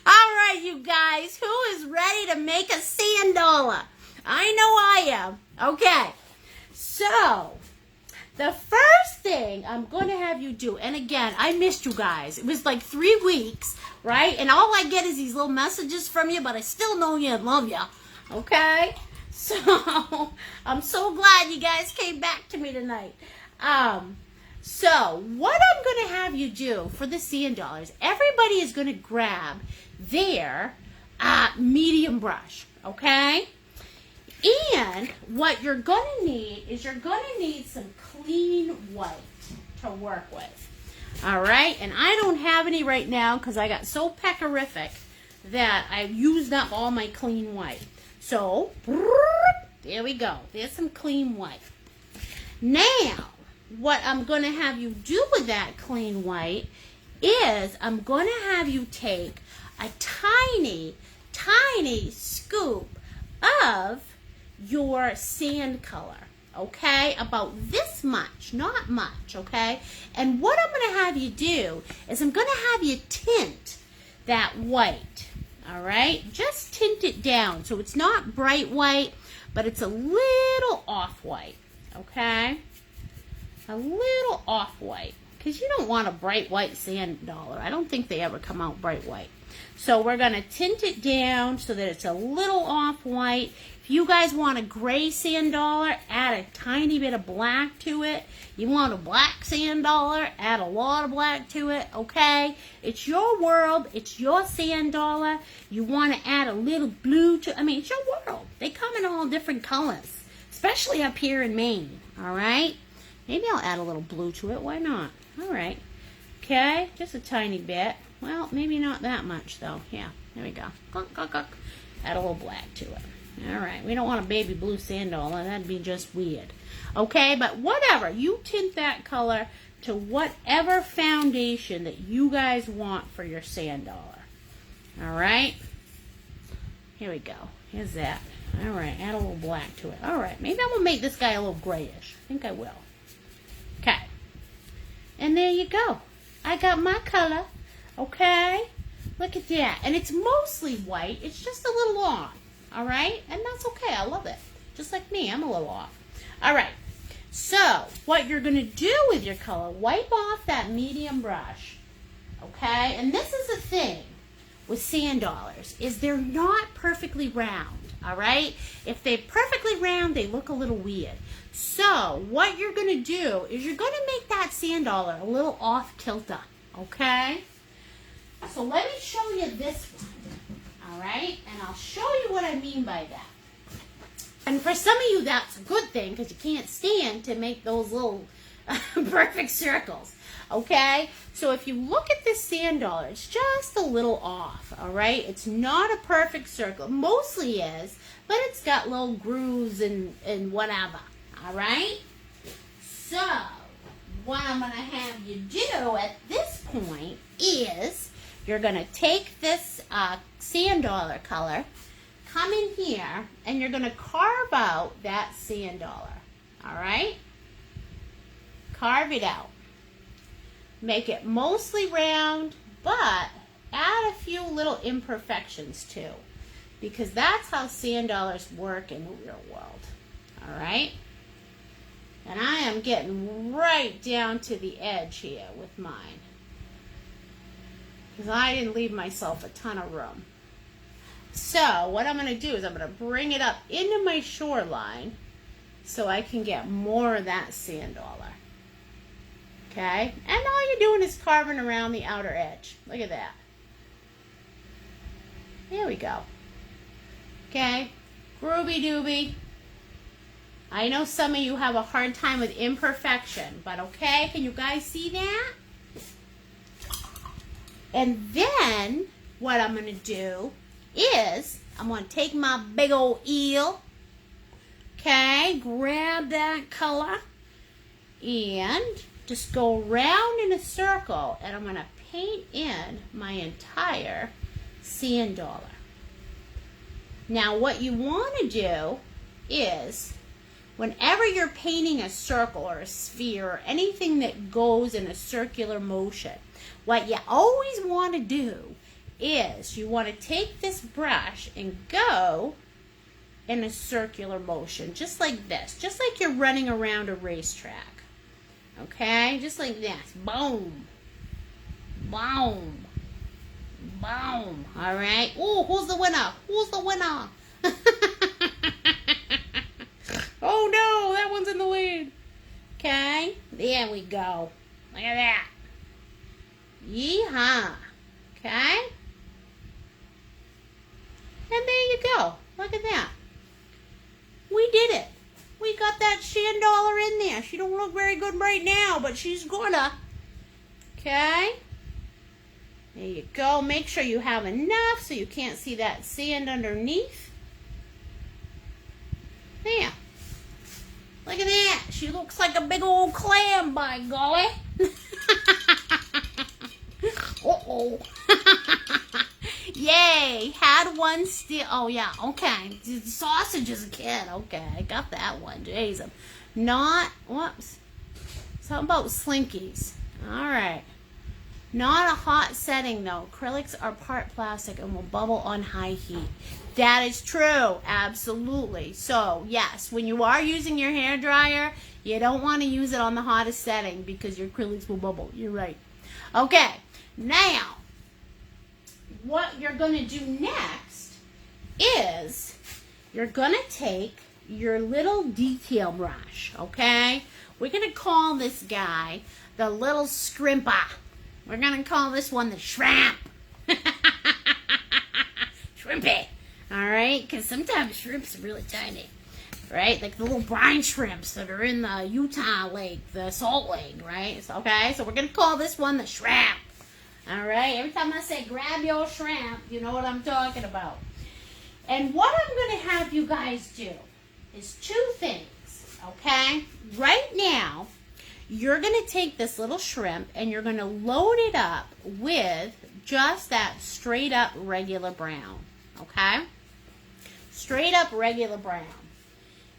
All right, you guys, who is ready to make a sand dollar? I know I am. Okay, so the first thing I'm going to have you do, and again, I missed you guys. It was like 3 weeks, right? And all I get is these little messages from you, but I still know you and love you. Okay? So I'm so glad you guys came back to me tonight. So what I'm going to have you do for the sand dollars, everybody is going to grab their medium brush, okay? And what you're going to need is you're going to need some clean white to work with. All right? And I don't have any right now because I got so peckerific that I used up all my clean white. So, there we go. There's some clean white. Now, what I'm going to have you do with that clean white is I'm going to have you take a tiny, tiny scoop of your sand color, okay? About this much, not much, okay? And what I'm going to have you do is I'm going to have you tint that white, all right? Just tint it down so it's not bright white, but it's a little off-white, okay? A little off-white, because you don't want a bright white sand dollar. I don't think they ever come out bright white. So we're going to tint it down so that it's a little off-white. If you guys want a gray sand dollar, add a tiny bit of black to it. You want a black sand dollar, add a lot of black to it, okay? It's your world. It's your sand dollar. You want to add a little blue to it. I mean, it's your world. They come in all different colors, especially up here in Maine, all right? Maybe I'll add a little blue to it. Why not? All right. Okay, just a tiny bit. Well, maybe not that much, though. Yeah, there we go. Add a little black to it. All right, we don't want a baby blue sand dollar. That'd be just weird. Okay, but whatever. You tint that color to whatever foundation that you guys want for your sand dollar. All right? Here we go. Here's that. All right, add a little black to it. All right, maybe I'm going to make this guy a little grayish. I think I will. Okay. And there you go. I got my color. Okay? Look at that. And it's mostly white. It's just a little off. All right? And that's okay. I love it. Just like me. I'm a little off. All right. So, what you're going to do with your color, wipe off that medium brush. Okay? And this is the thing with sand dollars, is they're not perfectly round. All right? If they're perfectly round, they look a little weird. So, what you're going to do is you're going to make that sand dollar a little off-kilter. Okay? So, let me show you this one. All right? And I'll show you what I mean by that. And for some of you, that's a good thing because you can't stand to make those little perfect circles. Okay? So if you look at this sand dollar, it's just a little off. All right? It's not a perfect circle. It mostly is, but it's got little grooves and whatever. All right? So what I'm going to have you do at this point is you're going to take this sand dollar color, come in here, and you're going to carve out that sand dollar. All right? Carve it out. Make it mostly round, but add a few little imperfections too, because that's how sand dollars work in the real world. All right? And I am getting right down to the edge here with mine, because I didn't leave myself a ton of room. So what I'm going to do is I'm going to bring it up into my shoreline so I can get more of that sand dollar. Okay? And all you're doing is carving around the outer edge. Look at that. There we go. Okay? Groovy dooby. I know some of you have a hard time with imperfection, but okay? Can you guys see that? And then what I'm going to do is I'm going to take my big old eel, okay, grab that color, and just go round in a circle, and I'm going to paint in my entire sand dollar. Now what you want to do is, whenever you're painting a circle or a sphere or anything that goes in a circular motion, what you always want to do is you want to take this brush and go in a circular motion, just like this, just like you're running around a racetrack. Okay, just like this. Boom, boom, boom. All right. Oh, who's the winner? Who's the winner? Oh no, that one's in the lead. Okay, there we go. Look at that. Yeehaw. Okay. And there you go. Look at that. We did it. We got that sand dollar in there. She don't look very good right now, but she's gonna. Okay. There you go. Make sure you have enough so you can't see that sand underneath. There. Look at that. She looks like a big old clam, by golly. Uh-oh. Hey, had one steal. Oh, yeah, okay. Sausage as a kid. Okay, I got that one. Jeez. Not, whoops. Something about slinkies. All right. Not a hot setting, though. Acrylics are part plastic and will bubble on high heat. That is true. Absolutely. So, yes, when you are using your hair dryer, you don't want to use it on the hottest setting because your acrylics will bubble. You're right. Okay. Now, what you're going to do next is you're going to take your little detail brush, okay? We're going to call this guy the little scrimper. We're going to call this one the shrimp. Shrimpy. All right? Because sometimes shrimps are really tiny. Right? Like the little brine shrimps that are in the Utah lake, the Salt Lake, right? Okay? So we're going to call this one the shrimp. All right? Every time I say grab your shrimp, you know what I'm talking about. And what I'm going to have you guys do is two things. Okay? Right now, you're going to take this little shrimp and you're going to load it up with just that straight up regular brown. Okay? Straight up regular brown.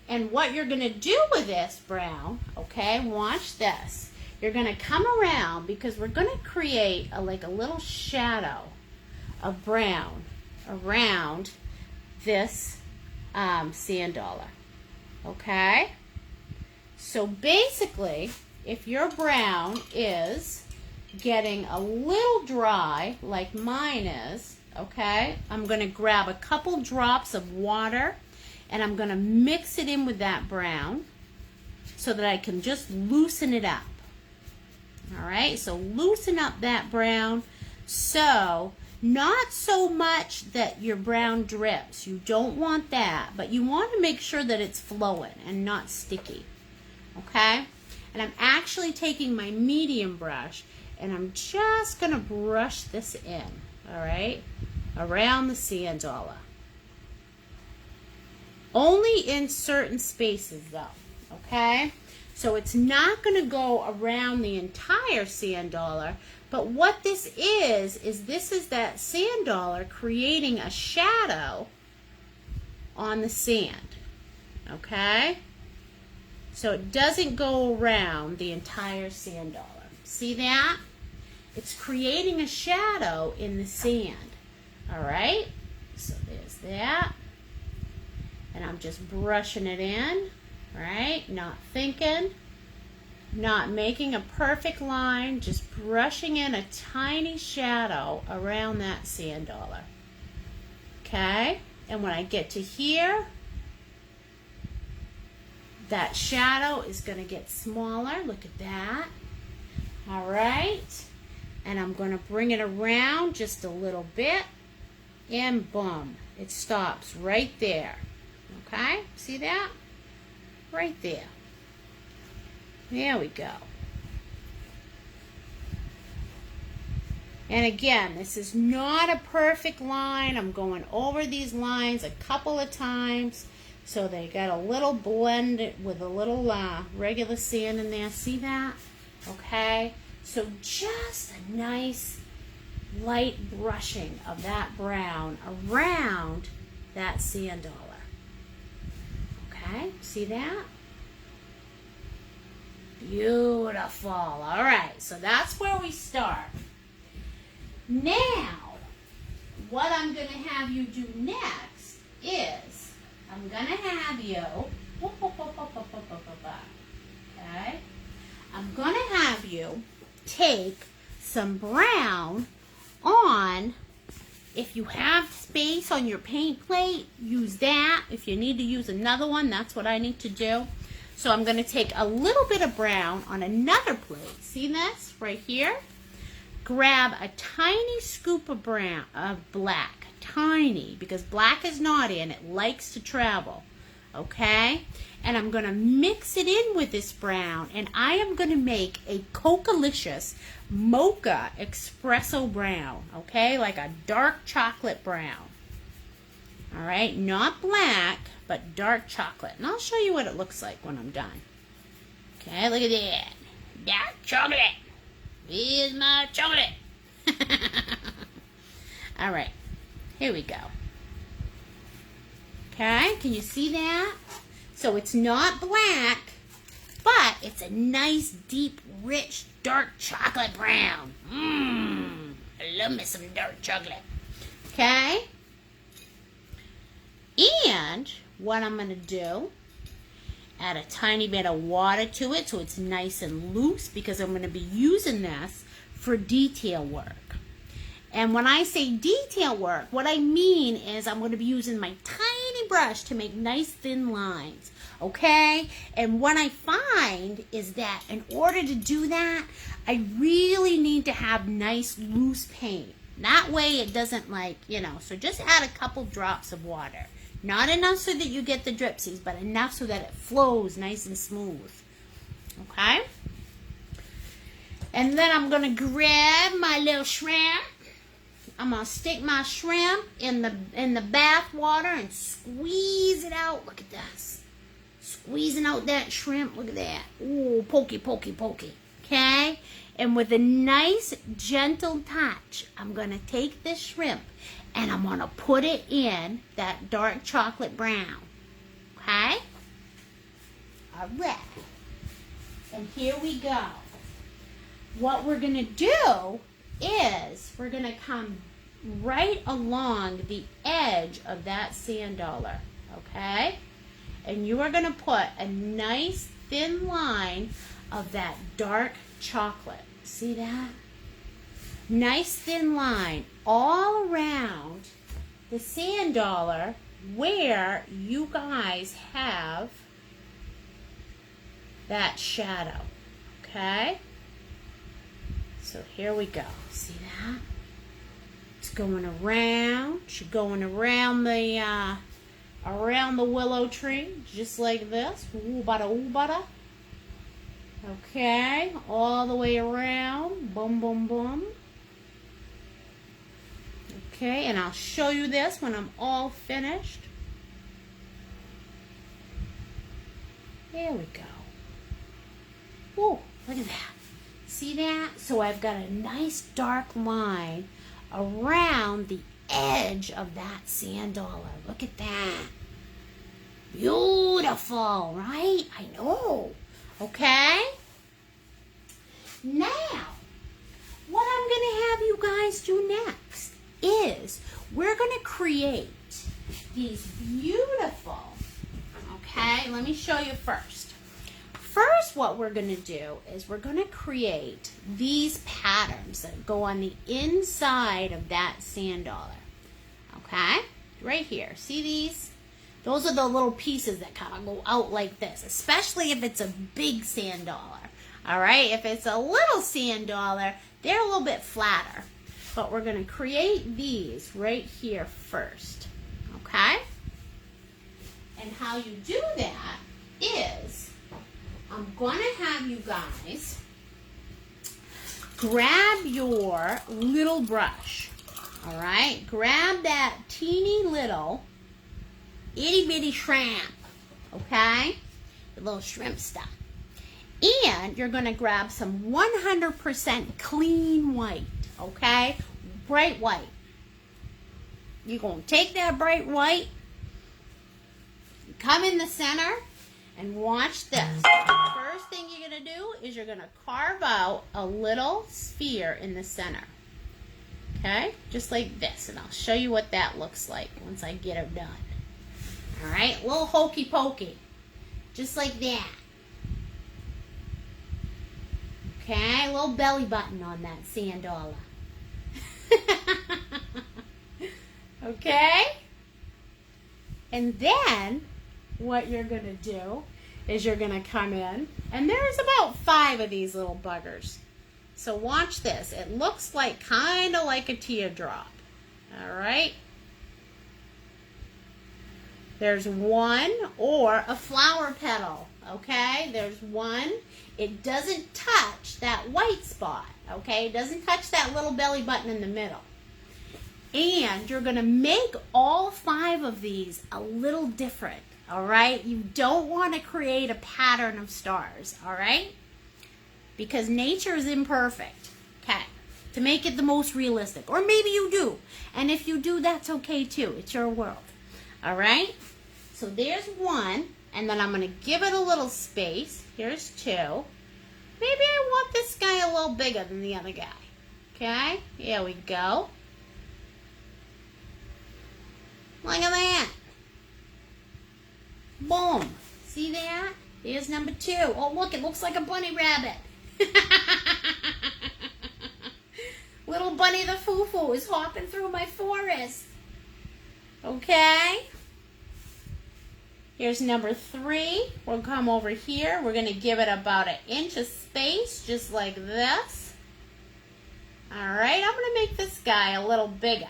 And what you're going to do with this brown, okay, watch this. You're going to come around because we're going to create like a little shadow of brown around this sand dollar. Okay? So basically, if your brown is getting a little dry, like mine is, okay, I'm going to grab a couple drops of water and I'm going to mix it in with that brown so that I can just loosen it up. All right, so loosen up that brown. So not so much that your brown drips. You don't want that, but you want to make sure that it's flowing and not sticky. Okay? And I'm actually taking my medium brush and I'm just going to brush this in, all right, around the sand dollar. Only in certain spaces though, okay? So it's not going to go around the entire sand dollar, but what this is this is that sand dollar creating a shadow on the sand, okay? So it doesn't go around the entire sand dollar. See that? It's creating a shadow in the sand. All right? So there's that. And I'm just brushing it in, right? Not thinking, not making a perfect line, just brushing in a tiny shadow around that sand dollar. Okay? And when I get to here, that shadow is going to get smaller. Look at that. All right. And I'm going to bring it around just a little bit. And boom. It stops right there. Okay? See that? Right there. There we go. And again, this is not a perfect line. I'm going over these lines a couple of times. So they got a little blend with a little regular sand in there. See that? Okay. So just a nice light brushing of that brown around that sand dollar. Okay. See that? Beautiful. All right. So that's where we start. Now, what I'm going to have you do next is I'm going to have you, okay, I'm going to have you take some brown on, if you have space on your paint plate, use that. If you need to use another one, that's what I need to do. So I'm going to take a little bit of brown on another plate. See this right here? Grab a tiny scoop of brown, black. Tiny, because black is naughty and it likes to travel, okay? And I'm going to mix it in with this brown, and I am going to make a Coca-licious mocha espresso brown, okay? Like a dark chocolate brown, all right? Not black, but dark chocolate. And I'll show you what it looks like when I'm done. Okay, look at that. Dark chocolate. Here's my chocolate. All right. Here we go. Okay, can you see that? So it's not black, but it's a nice, deep, rich, dark chocolate brown. I love me some dark chocolate. Okay? And what I'm going to do, add a tiny bit of water to it so it's nice and loose, because I'm going to be using this for detail work. And when I say detail work, what I mean is I'm going to be using my tiny brush to make nice thin lines, okay? And what I find is that in order to do that, I really need to have nice loose paint. That way it doesn't so just add a couple drops of water. Not enough so that you get the dripsies, but enough so that it flows nice and smooth, okay? And then I'm going to grab my little shrimp. I'm going to stick my shrimp in the bath water and squeeze it out. Look at this. Squeezing out that shrimp. Look at that. Ooh, pokey, pokey, pokey. Okay? And with a nice, gentle touch, I'm going to take this shrimp and I'm going to put it in that dark chocolate brown. Okay? All right. And here we go. What we're going to do is we're going to come right along the edge of that sand dollar, okay? And you are going to put a nice thin line of that dark chocolate. See that? Nice thin line all around the sand dollar where you guys have that shadow, okay? So here we go. See that? It's going around. She's going around the willow tree, just like this. Ooh, bada, ooh, bada. Okay, all the way around. Boom, boom, boom. Okay, and I'll show you this when I'm all finished. There we go. Ooh, look at that. See that? So I've got a nice dark line around the edge of that sand dollar. Look at that. Beautiful, right? I know. Okay? Now, what I'm going to have you guys do next is we're going to create these beautiful, okay? Let me show you first. First, what we're going to do is we're going to create these patterns that go on the inside of that sand dollar. Okay? Right here. See these? Those are the little pieces that kind of go out like this, especially if it's a big sand dollar. All right? If it's a little sand dollar, they're a little bit flatter. But we're going to create these right here first. Okay? And how you do that is I'm going to have you guys grab your little brush, all right? Grab that teeny little itty bitty shrimp, okay? The little shrimp stuff. And you're going to grab some 100% clean white, okay? Bright white. You're going to take that bright white, come in the center, and watch this. The first thing you're going to do is you're going to carve out a little sphere in the center. Okay? Just like this. And I'll show you what that looks like once I get it done. Alright? A little hokey pokey. Just like that. Okay? A little belly button on that sand dollar. Okay? And then what you're going to do is you're going to come in, and there's about 5 of these little buggers. So watch this. It looks like kind of like a teardrop. All right? There's one, or a flower petal. Okay? There's one. It doesn't touch that white spot. Okay? It doesn't touch that little belly button in the middle. And you're going to make all 5 of these a little different. All right? You don't want to create a pattern of stars, all right? Because nature is imperfect. Okay. to make it the most realistic. Or maybe you do. And if you do, that's okay too. It's your world. All right? So there's one. And then I'm going to give it a little space. Here's two. Maybe I want this guy a little bigger than the other guy. Okay? Here we go. Look at that. Boom. See that? There's number two. Oh, look, it looks like a bunny rabbit. Little Bunny the Foo-Foo is hopping through my forest. Okay? Here's number three. We'll come over here. We're going to give it about 1 inch of space, just like this. All right, I'm going to make this guy a little bigger.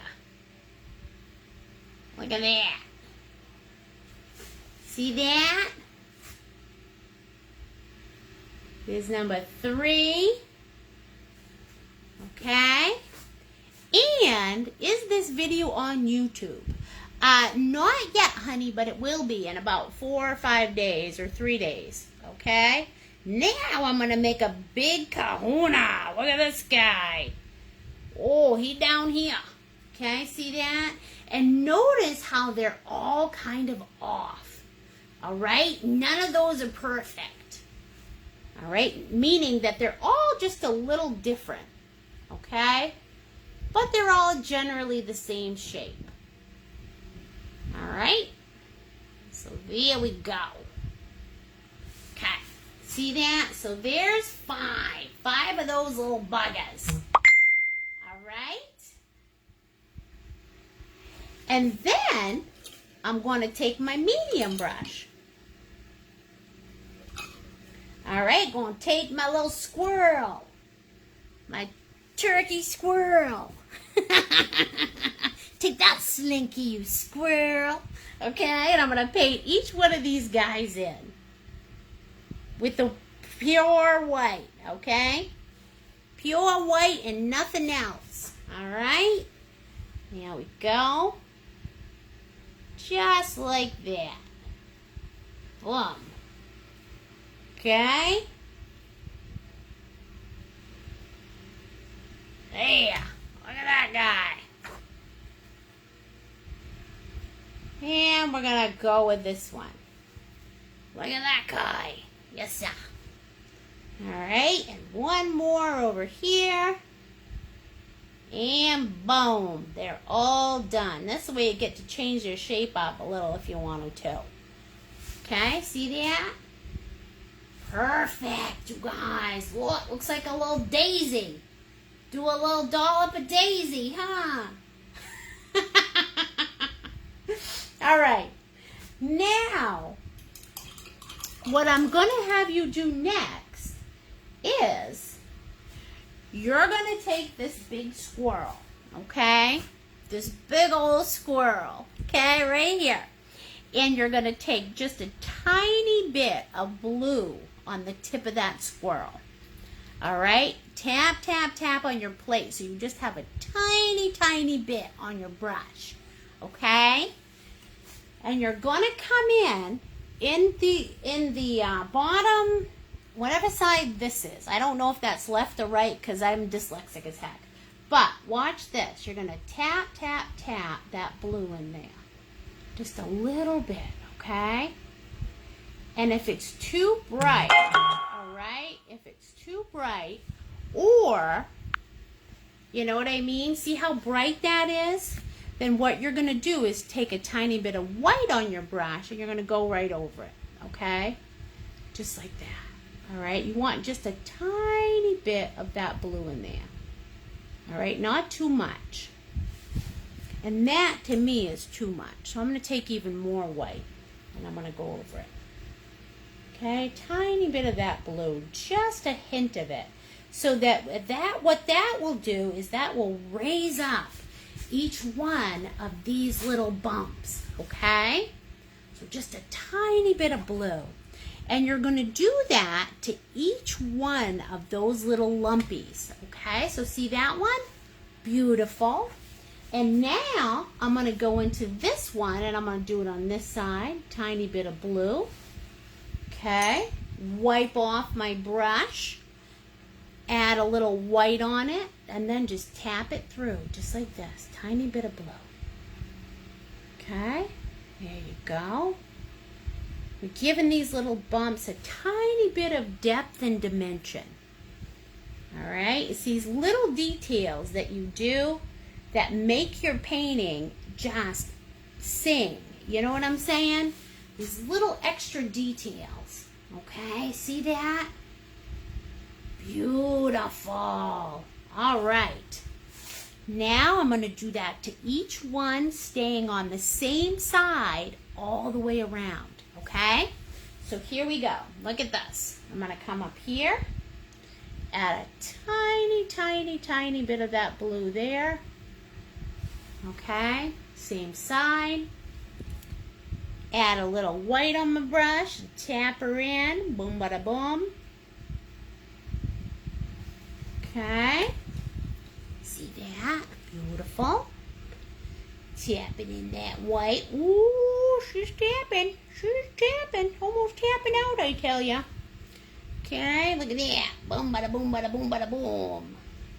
Look at that. See that? Here's number three. Okay. And is this video on YouTube? Not yet, honey, but it will be in about 4 or 5 days or 3 days. Okay? Now I'm going to make a big kahuna. Look at this guy. Oh, he down here. Okay, see that? And notice how they're all kind of off. All right? None of those are perfect. All right? Meaning that they're all just a little different. Okay? But they're all generally the same shape. All right? So there we go. Okay. See that? So there's 5. 5 of those little buggers. All right? And then I'm going to take my medium brush. All right, going to take my little squirrel. My turkey squirrel. Take that, Slinky, you squirrel. Okay, and I'm going to paint each one of these guys in with the pure white, okay? Pure white and nothing else, all right? There we go. Just like that. Boom. Okay? There. Look at that guy. And we're going to go with this one. Look at that guy. Yes, sir. All right. And one more over here. And boom. They're all done. That's the way you get to change their shape up a little if you want to. Okay. See that? Perfect, you guys. Look, looks like a little daisy. Do a little dollop of daisy, huh? All right. Now, what I'm going to have you do next is you're going to take this big squirrel, okay? This big old squirrel, okay, right here. And you're going to take just a tiny bit of blue on the tip of that squirrel. All right? Tap, tap, tap on your plate so you just have a tiny, tiny bit on your brush. Okay? And you're going to come in the bottom, whatever side this is. I don't know if that's left or right because I'm dyslexic as heck. But watch this. You're going to tap, tap, tap that blue in there. Just a little bit, okay? And if it's too bright, all right? If it's too bright, or, you know what I mean? See how bright that is? Then what you're going to do is take a tiny bit of white on your brush and you're going to go right over it, okay? Just like that, all right? You want just a tiny bit of that blue in there, all right? Not too much. And that, to me, is too much. So I'm going to take even more white, and I'm going to go over it. Okay, tiny bit of that blue, just a hint of it. So that what that will do is that will raise up each one of these little bumps, okay? So just a tiny bit of blue. And you're going to do that to each one of those little lumpies, okay? So see that one? Beautiful. And now I'm going to go into this one and I'm going to do it on this side. Tiny bit of blue. Okay. Wipe off my brush. add a little white on it, and then just tap it through, just like this. Tiny bit of blue. Okay, there you go. We're giving these little bumps a tiny bit of depth and dimension. All right, it's these little details that you do that make your painting just sing. You know what I'm saying? These little extra details. Okay, see that? Beautiful. All right. Now I'm going to do that to each one, staying on the same side all the way around. Okay? So here we go. Look at this. I'm going to come up here, add a tiny, tiny, tiny bit of that blue there. Okay? Same side. Add a little white on my brush, tap her in, boom, bada, boom. Okay, see that? Beautiful. Tapping in that white. Ooh, she's tapping. She's tapping. Almost tapping out, I tell ya. Okay, look at that. Boom, bada, boom, bada, boom, bada, boom.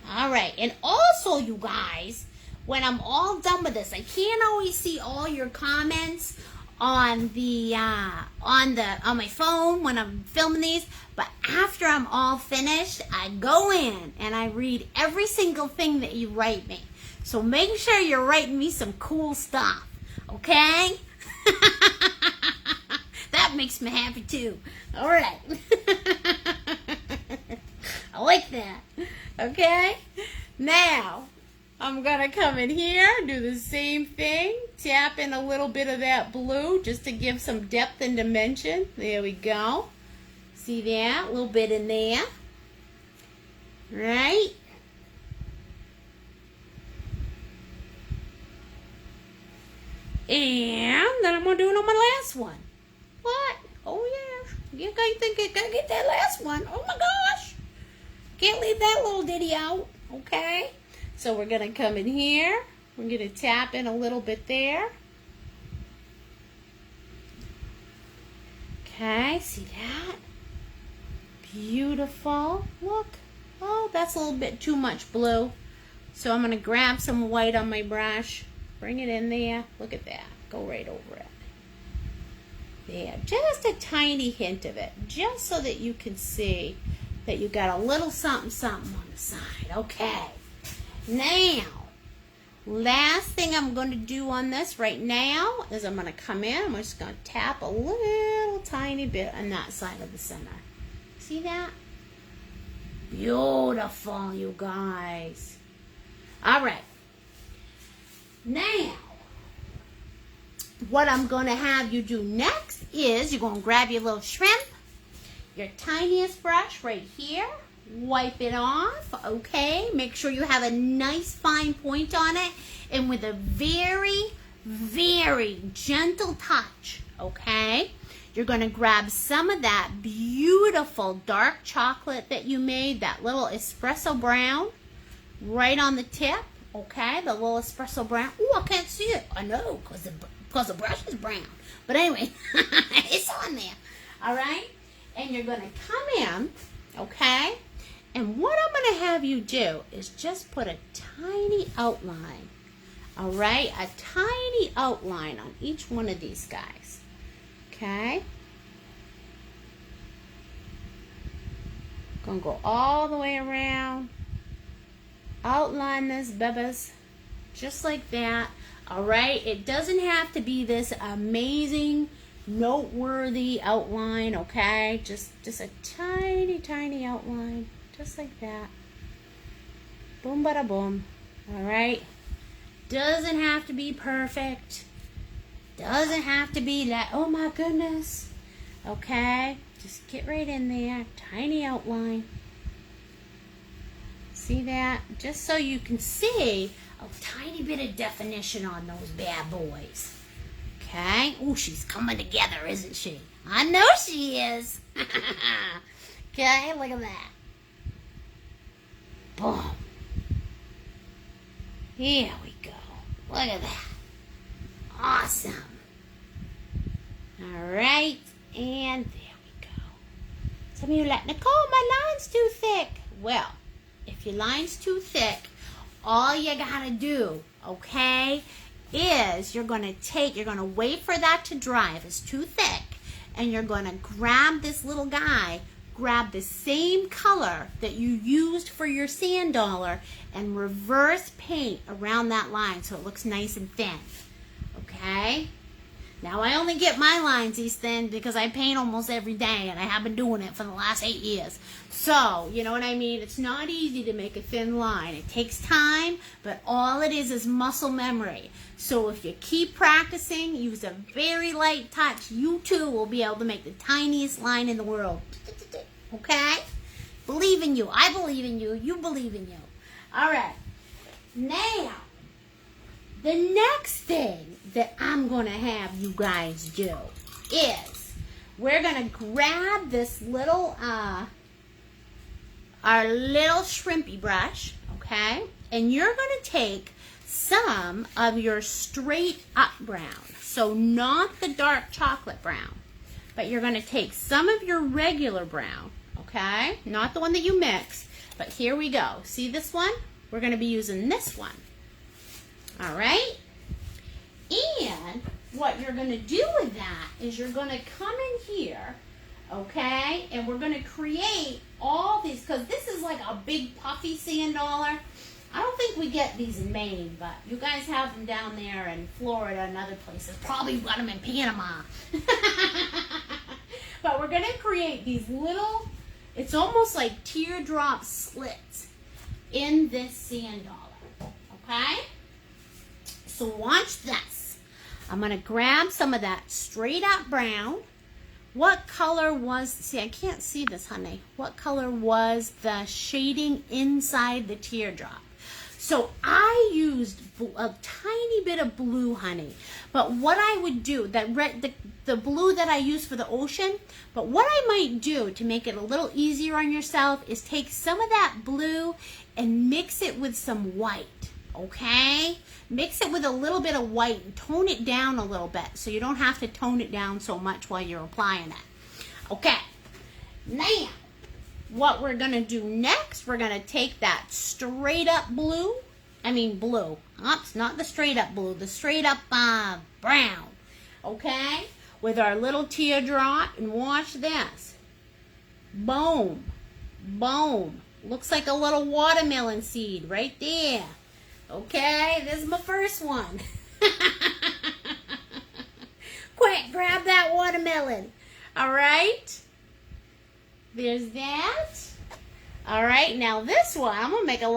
All right, and also, you guys, when I'm all done with this, I can't always see all your comments on the on my phone when I'm filming these, but after I'm all finished, I go in and I read every single thing that you write me. So make sure you're writing me some cool stuff, okay? That makes me happy too. All right. I like that. Okay? Now, I'm going to come in here, do the same thing, tap in a little bit of that blue just to give some depth and dimension. There we go. See that? A little bit in there. Right? And then I'm going to do it on my last one. What? Oh, yeah. You gotta think I gotta get that last one. Oh, my gosh. Can't leave that little ditty out. Okay? So we're going to come in here. We're going to tap in a little bit there. Okay, see that? Beautiful. Look. Oh, that's a little bit too much blue. So I'm going to grab some white on my brush. Bring it in there. Look at that. Go right over it. There. Just a tiny hint of it. Just so that you can see that you got a little something, something on the side. Okay. Now, last thing I'm going to do on this right now is I'm going to come in. I'm just going to tap a little tiny bit on that side of the center. See that? Beautiful, you guys. All right. Now, what I'm going to have you do next is you're going to grab your little shrimp, your tiniest brush right here. Wipe it off, okay? Make sure you have a nice fine point on it, and with a very, very gentle touch, okay? You're going to grab some of that beautiful dark chocolate that you made, that little espresso brown, right on the tip, okay? The little espresso brown. Ooh, I can't see it. I know, because the brush is brown. But anyway, it's on there, all right? And you're going to come in, okay? And what I'm going to have you do is just put a tiny outline, all right? A tiny outline on each one of these guys, okay? Going to go all the way around, outline this, babies, just like that, all right? It doesn't have to be this amazing, noteworthy outline, okay? Just a tiny, tiny outline. Just like that. Boom, bada, boom. All right. Doesn't have to be perfect. Doesn't have to be like, oh my goodness. Okay. Just get right in there. Tiny outline. See that? Just so you can see a tiny bit of definition on those bad boys. Okay. Oh, she's coming together, isn't she? I know she is. Okay. Look at that. Boom. Here we go. Look at that. Awesome. All right. And there we go. Some of you are like, Nicole, my line's too thick. Well, If your line's too thick, all you gotta do, okay, is you're gonna wait for that to dry if it's too thick, and you're gonna grab this little guy, grab the same color that you used for your sand dollar, and reverse paint around that line so it looks nice and thin, okay? Now, I only get my lines these thin because I paint almost every day, and I have been doing it for the last 8 years. So, you know what I mean? It's not easy to make a thin line. It takes time, but all it is muscle memory. So if you keep practicing, use a very light touch, you too will be able to make the tiniest line in the world. Okay? Believe in you. I believe in you. You believe in you. All right. Now, the next thing that I'm going to have you guys do is we're going to grab this little, our little shrimpy brush, okay? And you're going to take some of your straight up brown, so not the dark chocolate brown, but you're going to take some of your regular brown, okay? Not the one that you mix, but here we go. See this one? We're going to be using this one. All right? And what you're going to do with that is you're going to come in here, okay? And we're going to create all these, because this is like a big puffy sand dollar. I don't think we get these in Maine, but you guys have them down there in Florida and other places. Probably got them in Panama. But we're going to create these little, it's almost like teardrop slits in this sand dollar, okay? So watch this. I'm going to grab some of that straight up brown. What color was, see, I can't see this, honey. What color was the shading inside the teardrop? So I used a tiny bit of blue, honey. But what I would do, that red, the blue that I use for the ocean, but what I might do to make it a little easier on yourself is take some of that blue and mix it with some white. Okay? Mix it with a little bit of white and tone it down a little bit so you don't have to tone it down so much while you're applying it. Okay. Now, what we're going to do next, we're going to take that straight up blue. Oops, not the straight up blue, the straight up brown. Okay? With our little teardrop, and watch this. Boom. Boom. Looks like a little watermelon seed right there. Okay, this is my first one. Quick, grab that watermelon. All right. There's that. All right, now this one, I'm gonna make a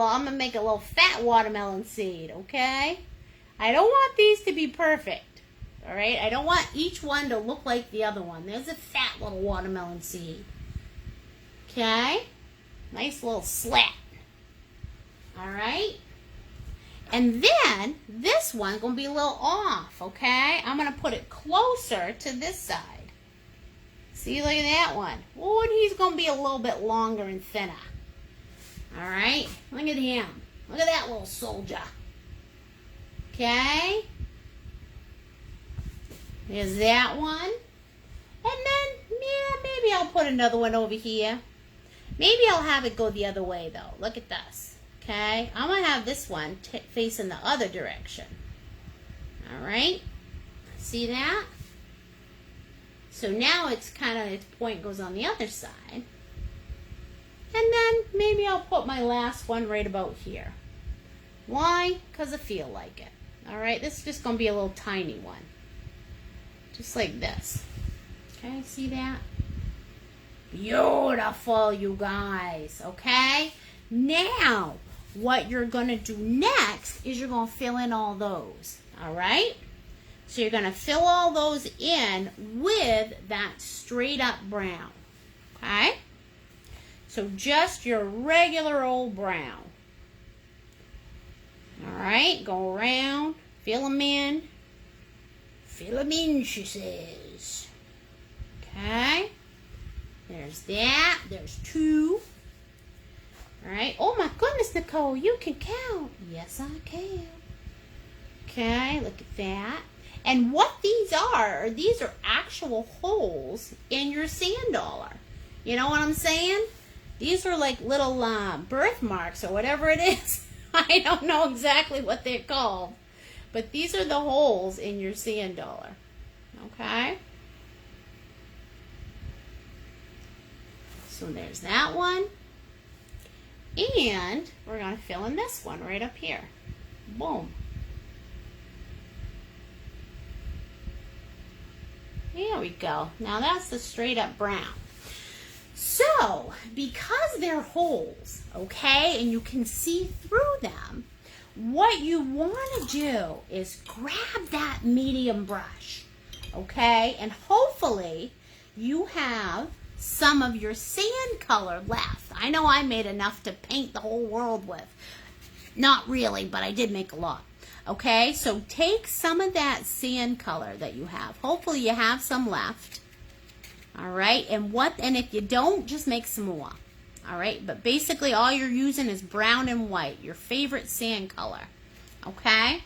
little fat watermelon seed. Okay. I don't want these to be perfect. All right. I don't want each one to look like the other one. There's a fat little watermelon seed. Okay. Nice little slat. All right. And then, this one's going to be a little off, okay? I'm going to put it closer to this side. See, look at that one. Oh, and he's going to be a little bit longer and thinner. All right? Look at him. Look at that little soldier. Okay? There's that one. And then, yeah, maybe I'll put another one over here. Maybe I'll have it go the other way, though. Look at this. Okay, I'm going to have this one facing the other direction. All right, see that? So now it's kind of, its point goes on the other side. And then maybe I'll put my last one right about here. Why? Because I feel like it. All right, this is just going to be a little tiny one. Just like this. Okay, see that? Beautiful, you guys. Okay, now what you're going to do next is you're going to fill in all those, all right? So you're going to fill all those in with that straight up brown, okay? So just your regular old brown. All right, go around, fill them in. Fill them in, she says. Okay, there's that, there's two. All right. Oh, my goodness, Nicole, you can count. Yes, I can. Okay, look at that. And what these are actual holes in your sand dollar. You know what I'm saying? These are like little birthmarks or whatever it is. I don't know exactly what they're called. But these are the holes in your sand dollar. Okay? So there's that one. And we're going to fill in this one right up here. Boom. There we go. Now that's the straight up brown. So, because they're holes, okay, and you can see through them, what you want to do is grab that medium brush, okay, and hopefully you have some of your sand color left. I know I made enough to paint the whole world with. Not really, but I did make a lot. Okay, so take some of that sand color that you have. Hopefully you have some left. All right, and if you don't, just make some more. All right, but basically all you're using is brown and white, your favorite sand color. Okay,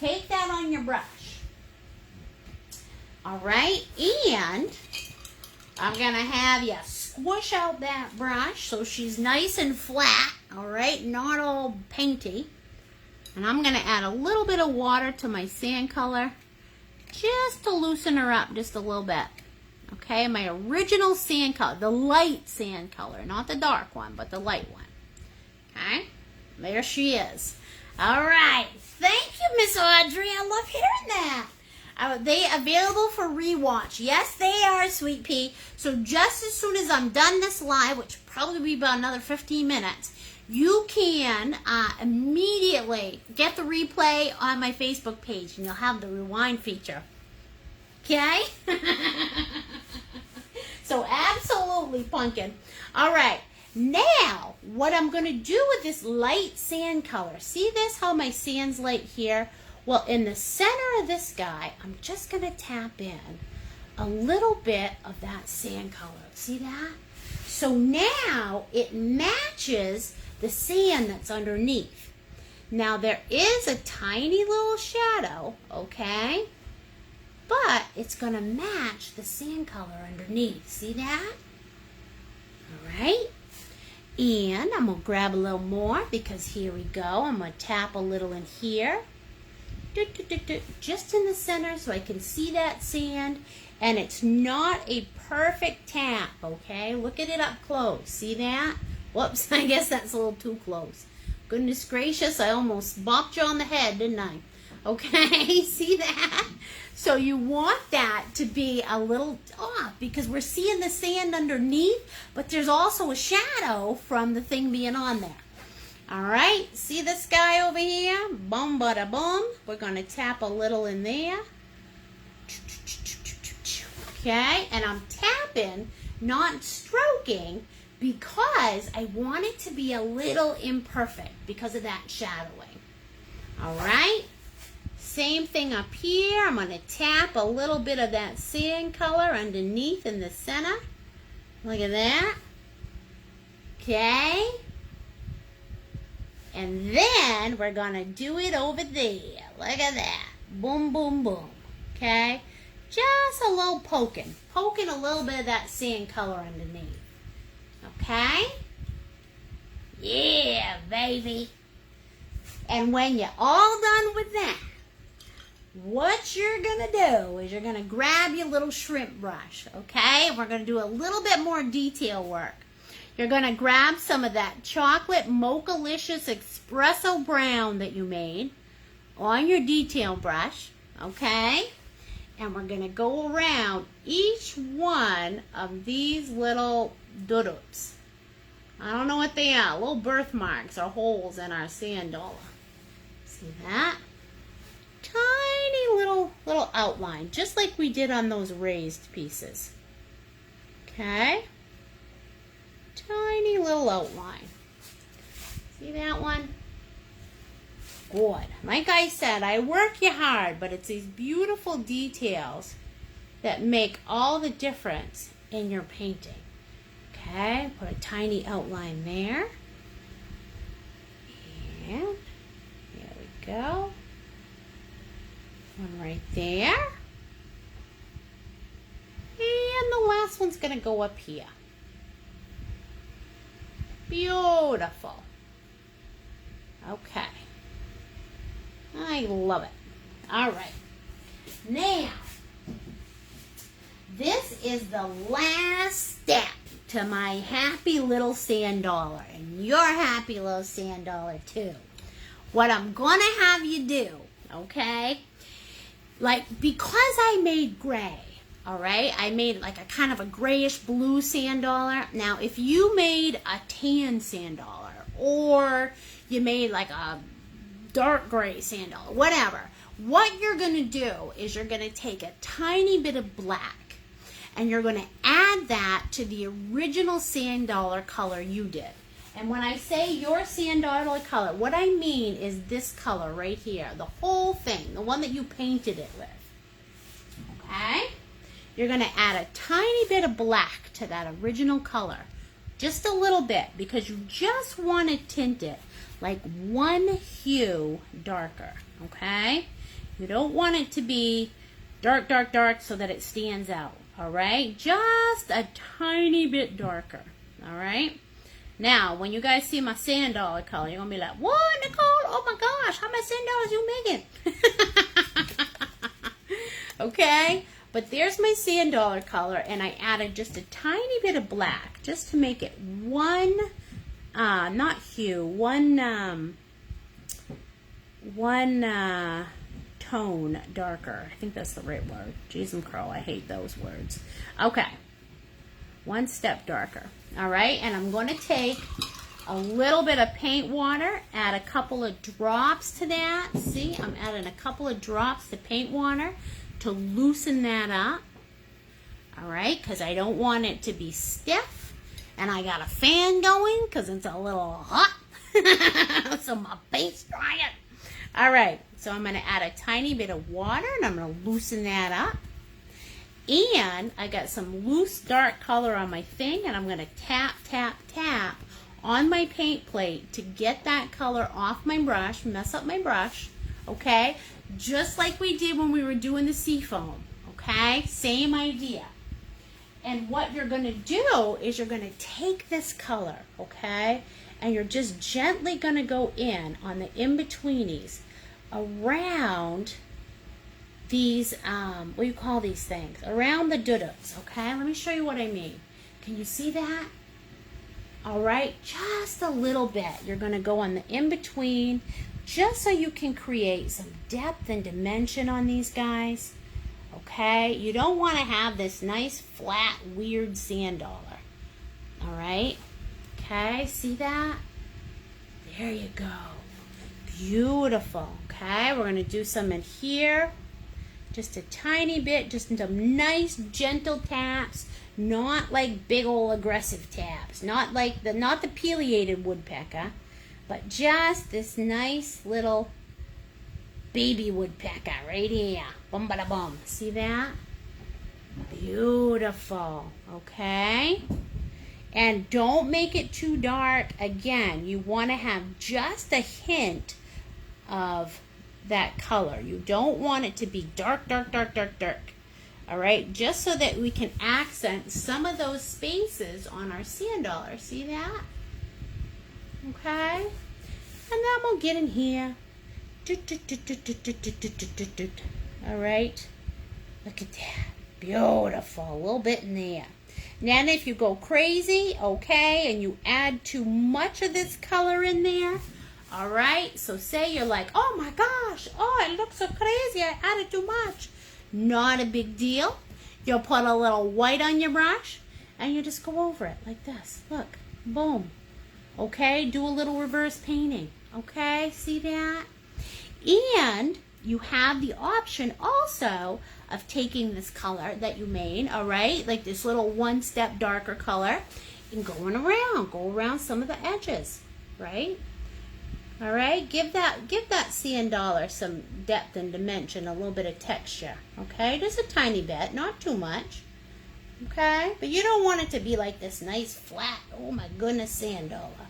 take that on your brush. All right, and I'm gonna have you squish out that brush so she's nice and flat. All right, not all painty. And I'm gonna add a little bit of water to my sand color just to loosen her up just a little bit. Okay, my original sand color, the light sand color, not the dark one, but the light one. Okay, there she is. All right, thank you, Miss Audrey. I love hearing that. Are they available for rewatch? Yes, they are, Sweet Pea. So just as soon as I'm done this live, which will probably be about another 15 minutes, you can immediately get the replay on my Facebook page, and you'll have the rewind feature. Okay? So absolutely, Pumpkin. All right. Now, what I'm going to do with this light sand color, see this, how my sand's light here? Well, in the center of this guy, I'm just going to tap in a little bit of that sand color. See that? So now it matches the sand that's underneath. Now there is a tiny little shadow, okay? But it's going to match the sand color underneath. See that? All right. And I'm going to grab a little more because here we go. I'm going to tap a little in here. Just in the center so I can see that sand. And it's not a perfect tap, okay? Look at it up close. See that? Whoops, I guess that's a little too close. Goodness gracious, I almost bopped you on the head, didn't I? Okay, see that? So you want that to be a little off because we're seeing the sand underneath, but there's also a shadow from the thing being on there. All right, see this guy over here? Boom, bada boom. We're going to tap a little in there. Okay, and I'm tapping, not stroking, because I want it to be a little imperfect because of that shadowing. All right, same thing up here. I'm going to tap a little bit of that sand color underneath in the center. Look at that. Okay. And then we're going to do it over there. Look at that. Boom, boom, boom. Okay. Just a little poking. Poking a little bit of that sand color underneath. Okay? Yeah, baby. And when you're all done with that, what you're going to do is you're going to grab your little shrimp brush. Okay? We're going to do a little bit more detail work. You're going to grab some of that chocolate Mocha-licious espresso brown that you made on your detail brush. Okay? And we're going to go around each one of these little doodles. I don't know what they are. Little birthmarks or holes in our sand dollar. See that? Tiny little outline. Just like we did on those raised pieces. Okay? Tiny little outline. See that one? Good. Like I said, I work you hard, but it's these beautiful details that make all the difference in your painting. Okay, put a tiny outline there. And there we go. One right there. And the last one's going to go up here. Beautiful. Okay. I love it. All right. Now, this is the last step to my happy little sand dollar, and your happy little sand dollar too. What I'm going to have you do, okay? Like, because I made gray, all right? I made like a kind of a grayish blue sand dollar. Now, if you made a tan sand dollar, or you made like a dark gray sand dollar, whatever, what you're going to do is you're going to take a tiny bit of black, and you're going to add that to the original sand dollar color you did. And when I say your sand dollar color, what I mean is this color right here, the whole thing, the one that you painted it with. Okay? You're going to add a tiny bit of black to that original color. Just a little bit, because you just want to tint it like one hue darker. Okay? You don't want it to be dark, dark, dark so that it stands out. All right? Just a tiny bit darker. All right? Now, when you guys see my sand dollar color, you're going to be like, what, Nicole? Oh my gosh, how many sand dollars you making? Okay? But there's my sand dollar color, and I added just a tiny bit of black just to make it one, not hue, one tone darker. I think that's the right word. Jeez and crow, I hate those words. Okay. One step darker. All right, and I'm going to take a little bit of paint water, add a couple of drops to that. See, I'm adding a couple of drops to paint water to loosen that up. All right, because I don't want it to be stiff. And I got a fan going because it's a little hot. So my paint's drying. All right, so I'm going to add a tiny bit of water, and I'm going to loosen that up. And I got some loose dark color on my thing, and I'm going to tap, tap, tap on my paint plate to get that color off my brush, mess up my brush, okay? Just like we did when we were doing the seafoam, okay? Same idea. And what you're going to do is you're going to take this color, okay? And you're just gently going to go in on the in-betweenies around these, what do you call these things? Around the duduts, okay? Let me show you what I mean. Can you see that? All right, just a little bit. You're going to go on the in-between just so you can create some depth and dimension on these guys, okay? You don't want to have this nice, flat, weird sand dollar, all right? Okay, see that? There you go. Beautiful, okay? We're going to do some in here. Just a tiny bit, just some nice gentle taps, not like big old aggressive taps, not the pileated woodpecker, but just this nice little baby woodpecker right here. Bum bada bum. See that? Beautiful. Okay? And don't make it too dark. Again, you want to have just a hint of that color. You don't want it to be dark, dark, dark, dark, dark. All right, just so that we can accent some of those spaces on our sand dollar. See that? Okay, and then we'll get in here. All right, look at that, beautiful. A little bit in there. Now, if you go crazy, okay, and you add too much of this color in there. All right, so say you're like, oh my gosh, oh, it looks so crazy, I added too much. Not a big deal. You'll put a little white on your brush, and you just go over it like this. Look, boom. Okay, do a little reverse painting. Okay, see that? And you have the option also of taking this color that you made, all right, like this little one step darker color, and go around some of the edges, right? All right, give that sand dollar some depth and dimension, a little bit of texture, okay? Just a tiny bit, not too much, okay? But you don't want it to be like this nice flat, oh my goodness, sand dollar.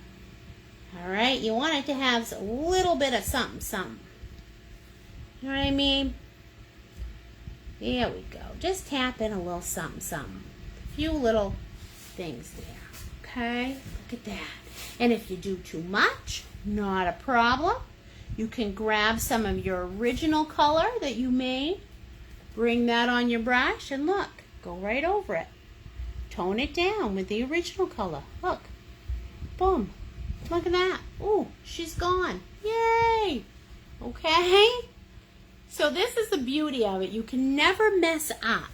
All right, you want it to have a little bit of something, something. You know what I mean? There we go. Just tap in a little something, something. A few little things there, okay? Look at that. And if you do too much, not a problem. You can grab some of your original color that you made, bring that on your brush, and look, go right over it. Tone it down with the original color. Look. Boom. Look at that. Ooh, she's gone. Yay! Okay? So this is the beauty of it. You can never mess up.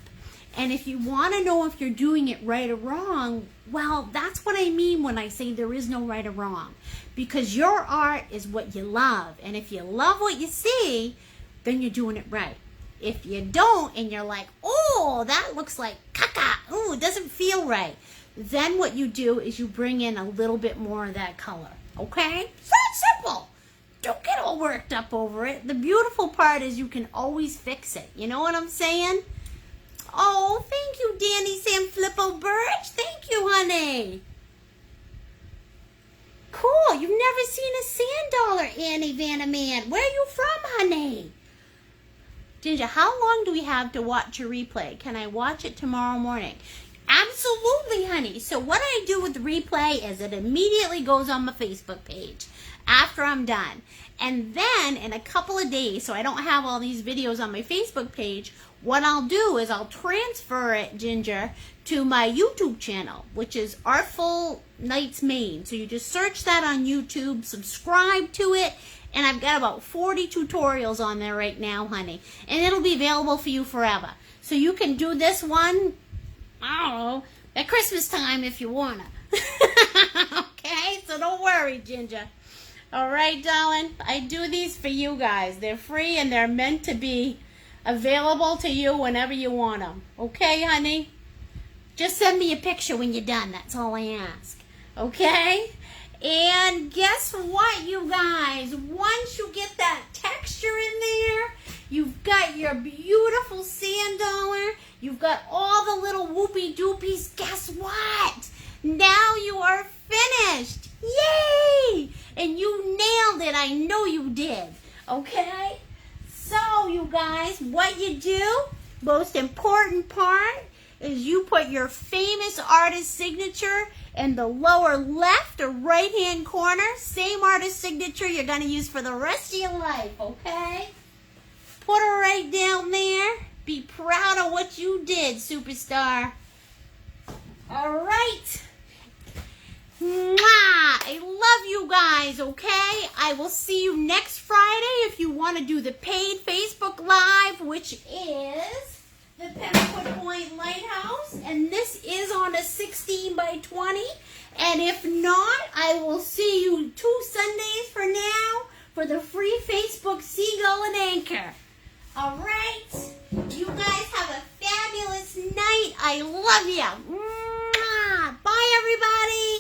And if you want to know if you're doing it right or wrong, well, that's what I mean when I say there is no right or wrong. Because your art is what you love. And if you love what you see, then you're doing it right. If you don't and you're like, oh, that looks like caca, oh, it doesn't feel right, then what you do is you bring in a little bit more of that color. Okay? It's that simple. Don't get all worked up over it. The beautiful part is you can always fix it. You know what I'm saying? Oh, thank you, Danny Sanfilippo Birch. Thank you, honey. Cool. You've never seen a sand dollar, Annie Vanderman. Where are you from, honey? Ginger, how long do we have to watch a replay? Can I watch it tomorrow morning? Absolutely, honey. So what I do with the replay is it immediately goes on my Facebook page after I'm done. And then in a couple of days, so I don't have all these videos on my Facebook page, what I'll do is I'll transfer it, Ginger, to my YouTube channel, which is Artful Nights Maine. So you just search that on YouTube, subscribe to it, and I've got about 40 tutorials on there right now, honey. And it'll be available for you forever. So you can do this one, I don't know, at Christmas time if you want to. Okay? So don't worry, Ginger. All right, darling? I do these for you guys. They're free and they're meant to be available to you whenever you want them. Okay, honey? Just send me a picture when you're done. That's all I ask. Okay? And guess what, you guys? Once you get that texture in there, you've got your beautiful sand dollar. You've got all the little whoopie doopies. Guess what? Now you are finished. Yay! And you nailed it. I know you did. Okay? So, you guys, what you do, most important part, is you put your famous artist signature in the lower left or right-hand corner. Same artist signature you're going to use for the rest of your life, okay? Put her right down there. Be proud of what you did, superstar. All right. Mwah! I love you guys, okay? I will see you next Friday if you want to do the paid Facebook Live, which is the Pembroke Point Lighthouse. And this is on a 16 by 20. And if not, I will see you 2 Sundays from now for the free Facebook Seagull and Anchor. All right? You guys have a fabulous night. I love you. Mwah! Bye, everybody.